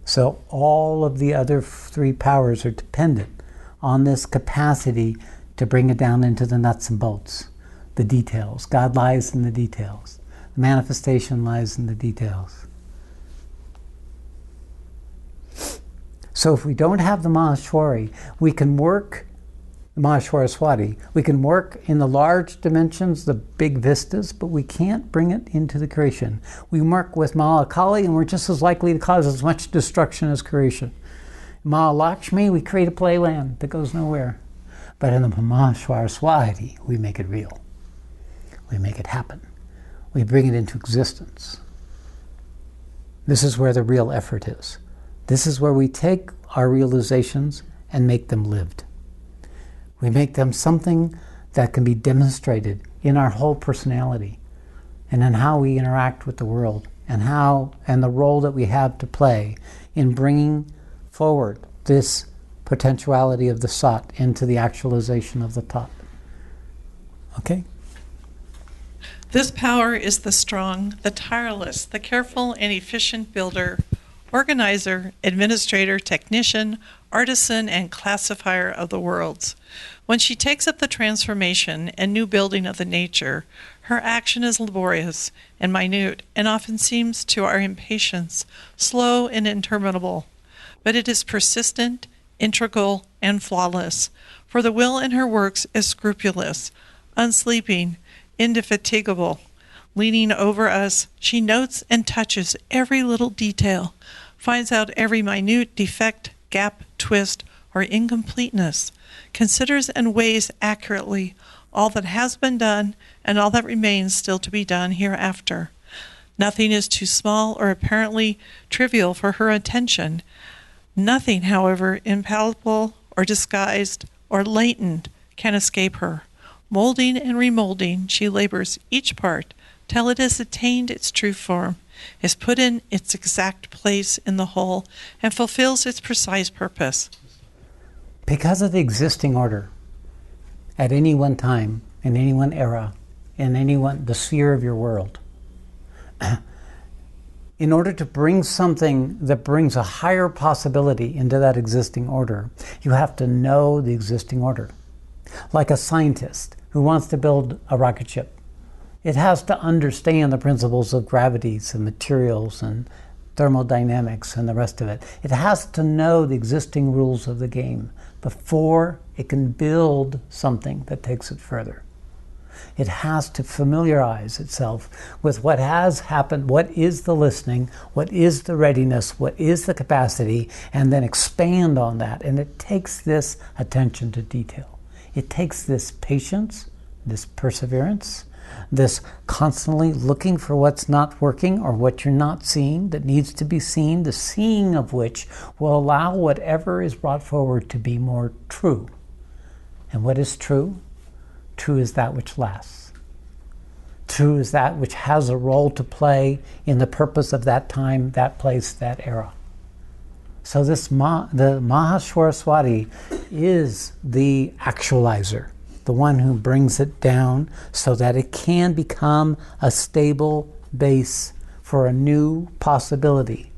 So all of the other three powers are dependent on this capacity to bring it down into the nuts and bolts, the details. God lies in the details. The manifestation lies in the details. So if we don't have the Mahashwari, we can work, Mahashwaraswati, we can work in the large dimensions, the big vistas, but we can't bring it into the creation. We work with Mahalakali and we're just as likely to cause as much destruction as creation. Mahalakshmi, we create a playland that goes nowhere. But in the Mahashwaraswati, we make it real. We make it happen. We bring it into existence. This is where the real effort is. This is where we take our realizations and make them lived. We make them something that can be demonstrated in our whole personality and in how we interact with the world and the role that we have to play in bringing forward this potentiality of the Sat into the actualization of the Tat. Okay? This power is the strong, the tireless, the careful and efficient builder, organizer, administrator, technician, artisan, and classifier of the worlds. When she takes up the transformation and new building of the nature, her action is laborious and minute, and often seems to our impatience slow and interminable. But it is persistent, integral, and flawless, for the will in her works is scrupulous, unsleeping, indefatigable. Leaning over us, she notes and touches every little detail, finds out every minute defect, gap, twist, or incompleteness, considers and weighs accurately all that has been done and all that remains still to be done hereafter. Nothing is too small or apparently trivial for her attention. Nothing, however, impalpable or disguised or latent can escape her. Molding and remolding, she labors each part till it has attained its true form, is put in its exact place in the whole, and fulfills its precise purpose. Because of the existing order, at any one time, in any one era, in the sphere of your world, in order to bring something that brings a higher possibility into that existing order, you have to know the existing order. Like a scientist who wants to build a rocket ship, it has to understand the principles of gravities and materials and thermodynamics and the rest of it. It has to know the existing rules of the game before it can build something that takes it further. It has to familiarize itself with what has happened, what is the listening, what is the readiness, what is the capacity, and then expand on that. And it takes this attention to detail. It takes this patience, this perseverance, this constantly looking for what's not working or what you're not seeing that needs to be seen, the seeing of which will allow whatever is brought forward to be more true. And what is true? True is that which lasts. True is that which has a role to play in the purpose of that time, that place, that era. So the Mahashwaraswati is the actualizer, the one who brings it down so that it can become a stable base for a new possibility.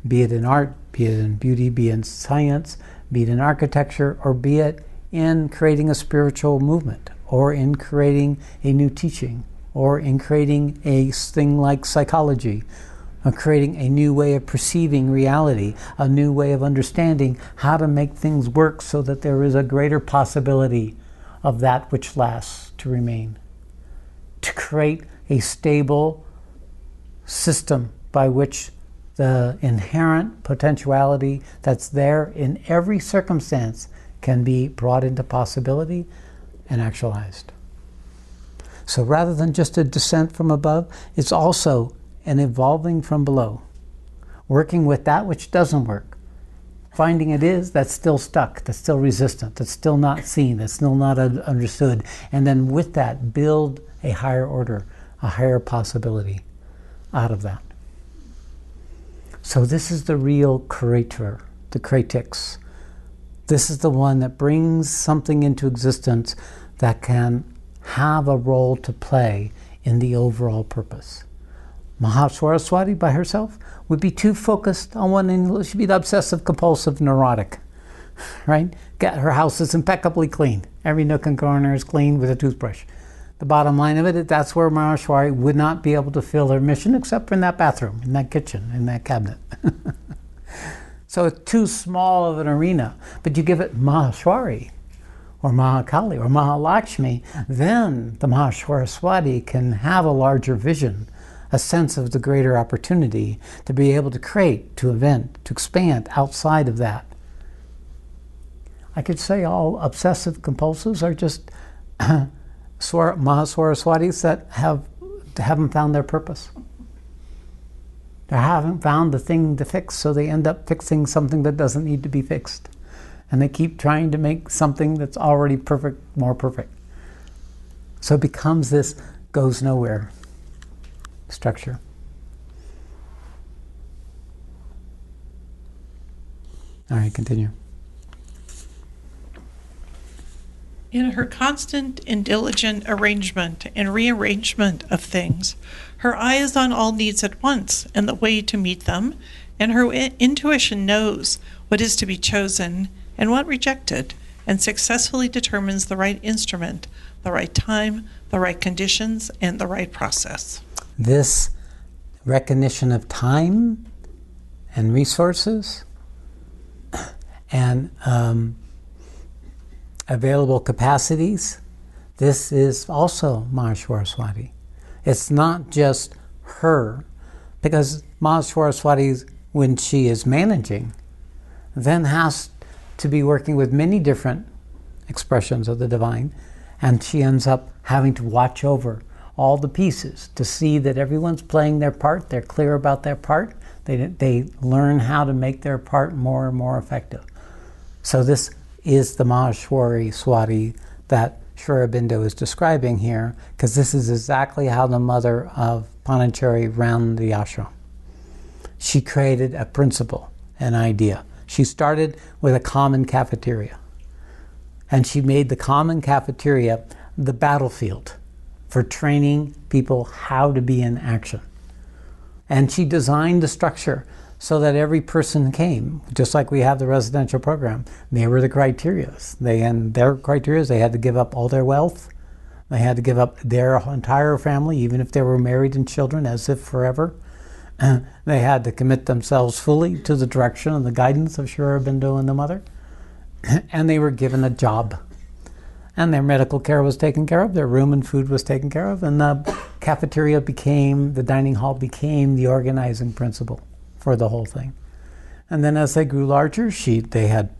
Be it in art, be it in beauty, be it in science, be it in architecture, or be it in creating a spiritual movement, or in creating a new teaching, or in creating a thing like psychology, or creating a new way of perceiving reality, a new way of understanding how to make things work so that there is a greater possibility of that which lasts to remain. To create a stable system by which the inherent potentiality that's there in every circumstance can be brought into possibility and actualized. So rather than just a descent from above, it's also an evolving from below, working with that which doesn't work, finding it is that's still stuck, that's still resistant, that's still not seen, that's still not understood, and then with that build a higher order, a higher possibility out of that. So this is the real creator, the creatix. This is the one that brings something into existence that can have a role to play in the overall purpose. Mahashwaraswati by herself would be too focused on one thing. She'd be the obsessive compulsive neurotic, right? Her house is impeccably clean. Every nook and corner is clean with a toothbrush. The bottom line of it, that's where Mahashwari would not be able to fill her mission except for in that bathroom, in that kitchen, in that cabinet. So it's too small of an arena. But you give it Mashwari or Mahakali or Mahalakshmi, then the Mahaswaraswati can have a larger vision, a sense of the greater opportunity to be able to create, to invent, to expand outside of that. I could say all obsessive compulsives are just Mahaswaraswatis that haven't found their purpose. They haven't found the thing to fix, so they end up fixing something that doesn't need to be fixed. And they keep trying to make something that's already perfect more perfect. So it becomes this goes nowhere structure. All right, continue. In her constant and diligent arrangement and rearrangement of things, her eye is on all needs at once and the way to meet them, and her intuition knows what is to be chosen and what rejected, and successfully determines the right instrument, the right time, the right conditions, and the right process. This recognition of time and resources and available capacities, this is also Mahaswaraswati. It's not just her, because Mahaswaraswati, when she is managing, then has to be working with many different expressions of the divine, and she ends up having to watch over all the pieces to see that everyone's playing their part, they're clear about their part, they learn how to make their part more and more effective. So this is the Mahaswaraswati that Sri Aurobindo is describing here, because this is exactly how the mother of Pondicherry ran the ashram. She created a principle, an idea. She started with a common cafeteria, and she made the common cafeteria the battlefield for training people how to be in action. And she designed the structure so that every person came, just like we have the residential program. They were the criteria. Their criteria, they had to give up all their wealth. They had to give up their entire family, even if they were married and children, as if forever. They had to commit themselves fully to the direction and the guidance of Sri Aurobindo and the mother. And they were given a job. And their medical care was taken care of, their room and food was taken care of, and the cafeteria the dining hall became the organizing principle for the whole thing. And then as they grew larger, they had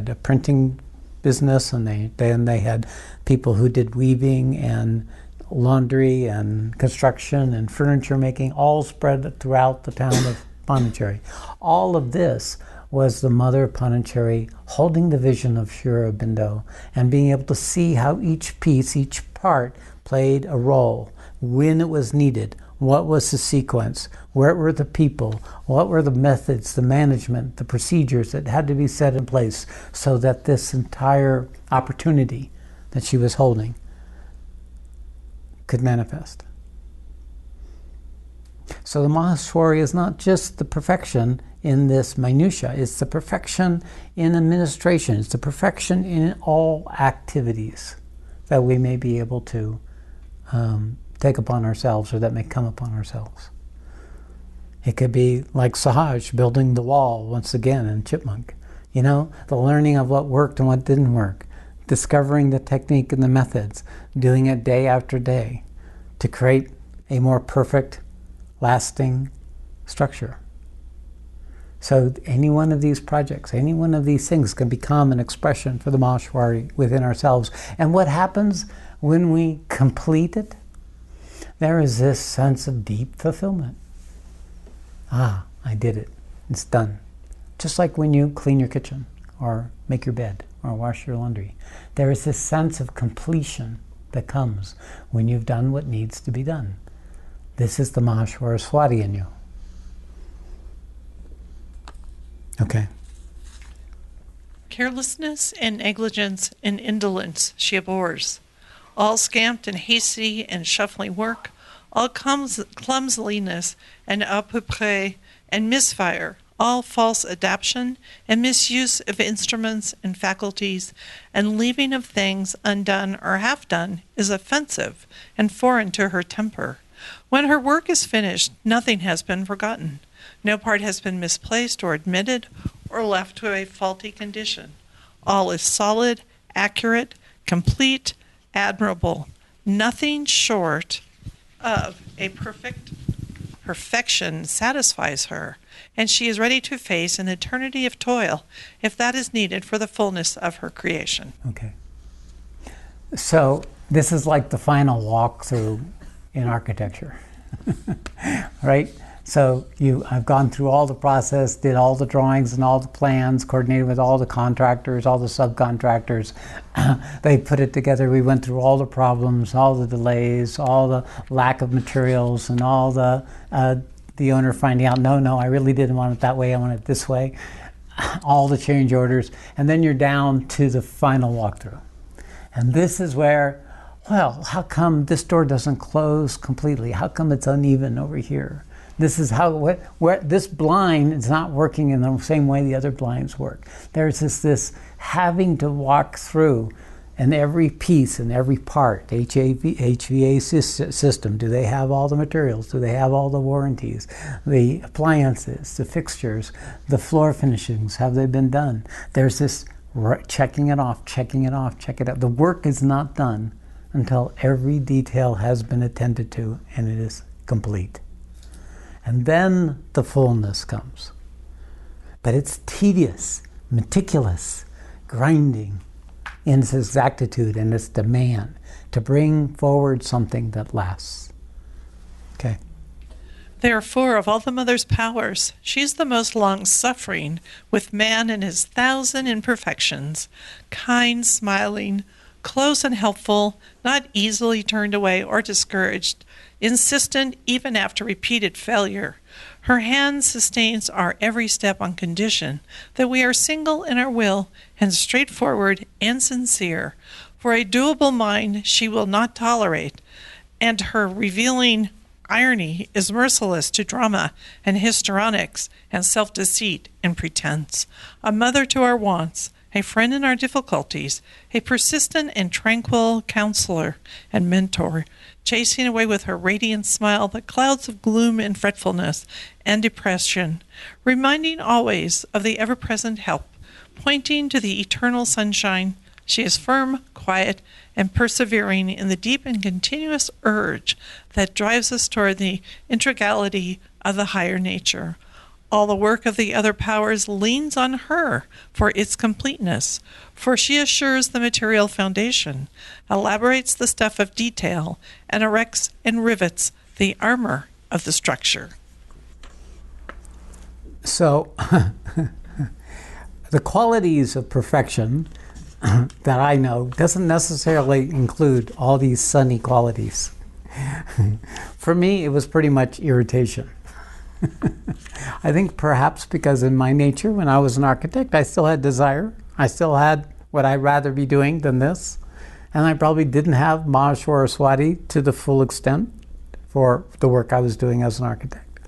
a printing business, and they had people who did weaving and laundry and construction and furniture making, all spread throughout the town of Pondicherry. All of this was the mother of Pondicherry holding the vision of Sri Aurobindo and being able to see how each piece, each part played a role, when it was needed, what was the sequence, where were the people, what were the methods, the management, the procedures that had to be set in place so that this entire opportunity that she was holding could manifest. So the Mahashwari is not just the perfection in this minutia, it's the perfection in administration, it's the perfection in all activities that we may be able to take upon ourselves, or that may come upon ourselves. It could be like Sahaj building the wall once again in Chipmunk. The learning of what worked and what didn't work, discovering the technique and the methods, doing it day after day to create a more perfect, lasting structure. So any one of these projects, any one of these things can become an expression for the Mashwari within ourselves. And what happens when we complete it? There is this sense of deep fulfillment. I did it. It's done. Just like when you clean your kitchen or make your bed or wash your laundry. There is this sense of completion that comes when you've done what needs to be done. This is the Mahaswaraswati in you. Okay. Carelessness and negligence and indolence she abhors. All scamped and hasty and shuffling work, all clumsiness and à peu près and misfire, all false adaptation and misuse of instruments and faculties, and leaving of things undone or half done is offensive and foreign to her temper. When her work is finished, nothing has been forgotten. No part has been misplaced or omitted or left to a faulty condition. All is solid, accurate, complete, admirable, nothing short of a perfection satisfies her, and she is ready to face an eternity of toil if that is needed for the fullness of her creation. Okay. So this is like the final walkthrough in architecture, right? So I've gone through all the process, did all the drawings and all the plans, coordinated with all the contractors, all the subcontractors. They put it together. We went through all the problems, all the delays, all the lack of materials, and all the owner finding out, no, I really didn't want it that way, I want it this way. All the change orders. And then you're down to the final walkthrough. And this is where, well, how come this door doesn't close completely? How come it's uneven over here? This is where this blind is not working in the same way the other blinds work. There's this having to walk through, and every piece and every part, HVAC system, do they have all the materials? Do they have all the warranties? The appliances, the fixtures, the floor finishings, have they been done? There's this checking it off, check it out. The work is not done until every detail has been attended to and it is complete. And then the fullness comes. But it's tedious, meticulous, grinding in its exactitude and its demand to bring forward something that lasts. Okay. Therefore, of all the mother's powers, she is the most long-suffering with man in his 1,000 imperfections, kind, smiling, close and helpful, not easily turned away or discouraged, insistent even after repeated failure. Her hand sustains our every step on condition that we are single in our will and straightforward and sincere. For a doable mind she will not tolerate, and her revealing irony is merciless to drama and histrionics and self-deceit and pretense. A mother to our wants, a friend in our difficulties, a persistent and tranquil counselor and mentor, chasing away with her radiant smile the clouds of gloom and fretfulness and depression, reminding always of the ever-present help, pointing to the eternal sunshine. She is firm, quiet, and persevering in the deep and continuous urge that drives us toward the integrality of the higher nature. All the work of the other powers leans on her for its completeness, for she assures the material foundation, elaborates the stuff of detail, and erects and rivets the armor of the structure. So, the qualities of perfection that I know doesn't necessarily include all these sunny qualities. For me, it was pretty much irritation. I think perhaps because in my nature, when I was an architect, I still had desire. I still had what I'd rather be doing than this. And I probably didn't have Mashwari to the full extent for the work I was doing as an architect.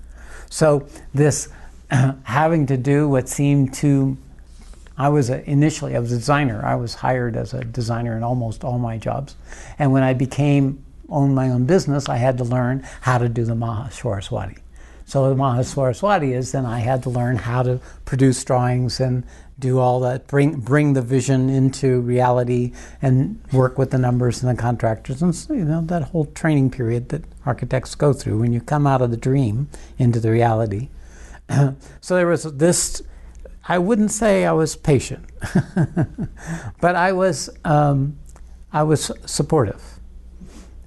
So this having to do what seemed to, initially I was a designer. I was hired as a designer in almost all my jobs. And when I owned my own business, I had to learn how to do the Maha Shakti. So the Maha Shakti is then I had to learn how to produce drawings and do all that, bring the vision into reality and work with the numbers and the contractors, and that whole training period that architects go through when you come out of the dream into the reality. So there was this. I wouldn't say I was patient, but I was supportive,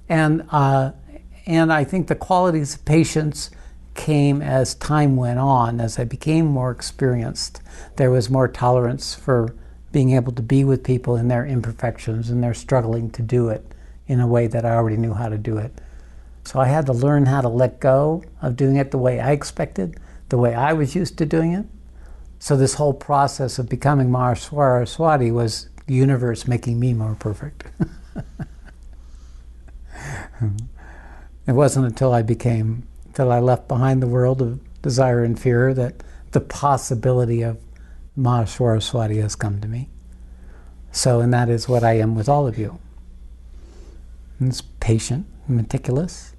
and I think the qualities of patience came as time went on. As I became more experienced, there was more tolerance for being able to be with people in their imperfections and their struggling to do it in a way that I already knew how to do it. So I had to learn how to let go of doing it the way I expected, the way I was used to doing it. So this whole process of becoming Mashwari was the universe making me more perfect. It wasn't until I left behind the world of desire and fear that the possibility of Mashwari has come to me. So, and that is what I am with all of you. It's patient, meticulous.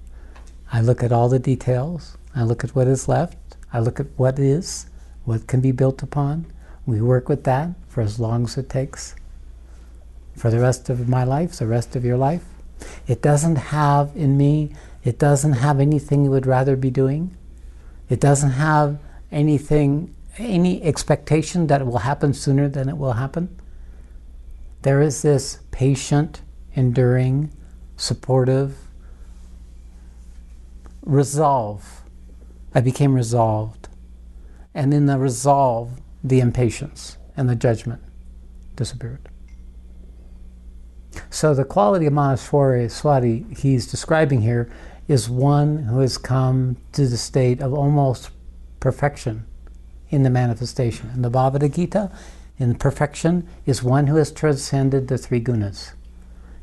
I look at all the details. I look at what is left. I look at what is, what can be built upon, We work with that for as long as it takes. For the rest of my life, the rest of your life. It doesn't have in me, it doesn't have anything you would rather be doing. It doesn't have anything, any expectation that it will happen sooner than it will happen. There is this patient, enduring, supportive resolve. I became resolved. And in the resolve, the impatience and the judgment disappeared. So the quality of Mashwari he's describing here is one who has come to the state of almost perfection in the manifestation. In the Bhagavad Gita, in perfection is one who has transcended the three gunas,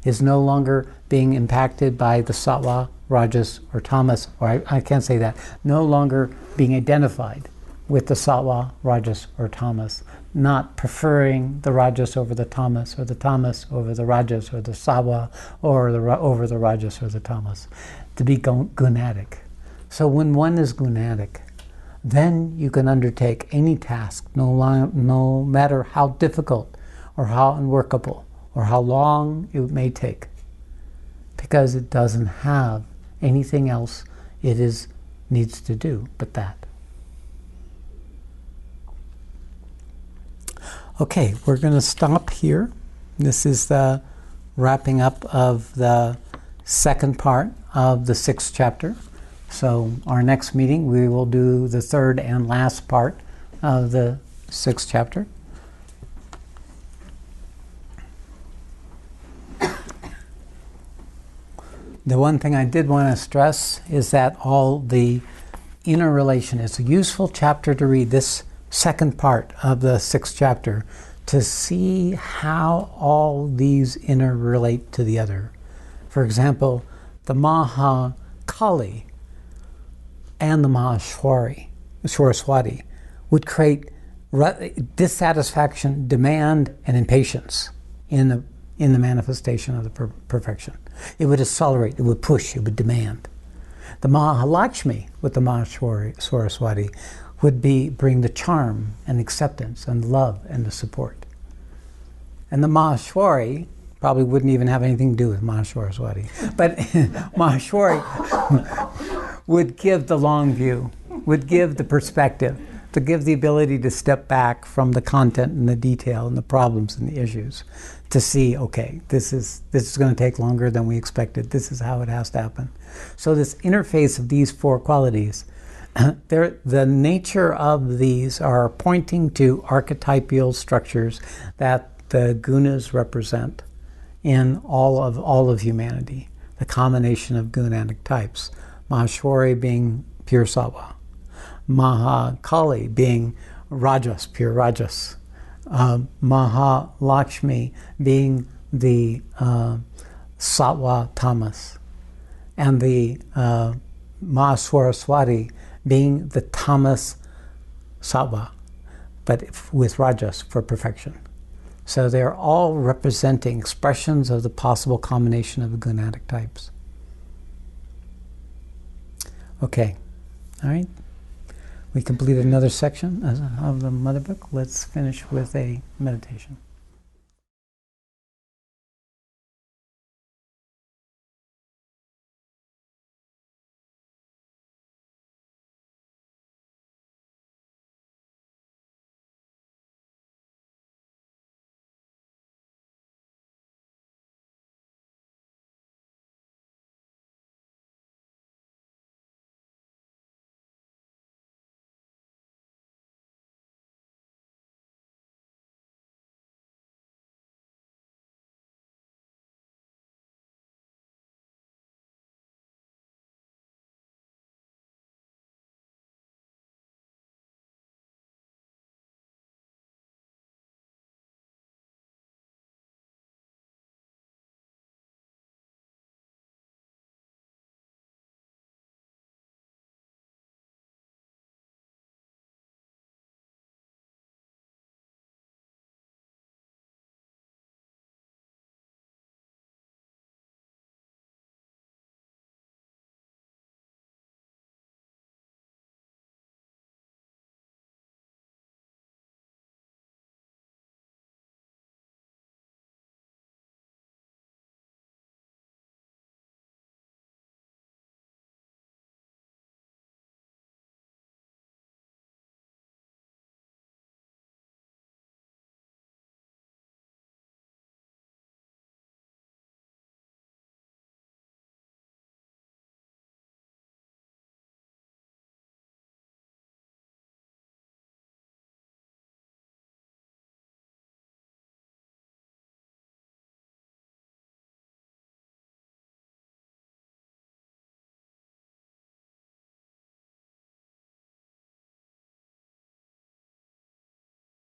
is no longer being impacted by the sattva, rajas, or tamas, or I can't say that, no longer being identified with the sattva, rajas, or tamas, not preferring the rajas over the tamas, or the tamas over the rajas, or the sattva, or over the rajas or the tamas, to be gunadic. So when one is gunadic, then you can undertake any task, no matter how difficult or how unworkable or how long it may take, because it doesn't have anything else it needs to do but that. Okay, we're going to stop here. This is the wrapping up of the second part of the 6th chapter. So our next meeting, we will do the third and last part of the 6th chapter. The one thing I did want to stress is that all the inner relation, it's a useful chapter to read, this second part of the 6th chapter, to see how all these interrelate to the other. For example, the Maha Kali and the Maha Shwaraswati would create dissatisfaction, demand, and impatience in the manifestation of the perfection. It would accelerate, it would push, it would demand. The Mahalakshmi with the Maha Shwaraswati would bring the charm and acceptance and love and the support. And the Mashwari probably wouldn't even have anything to do with Mahashwaraswati. But Mashwari would give the long view, would give the perspective, to give the ability to step back from the content and the detail and the problems and the issues, to see, okay, this is going to take longer than we expected. This is how it has to happen. So this interface of these four qualities, the nature of these are pointing to archetypal structures that the gunas represent in all of humanity. The combination of gunadic types. Mahashwari being pure sattva. Mahakali being rajas, pure rajas. Mahalakshmi being the sattva tamas. And the Mahaswaraswati being the tamas sattva, but with rajas for perfection. So they're all representing expressions of the possible combination of the gunadic types. Okay, all right. We completed another section of the Mother Book. Let's finish with a meditation.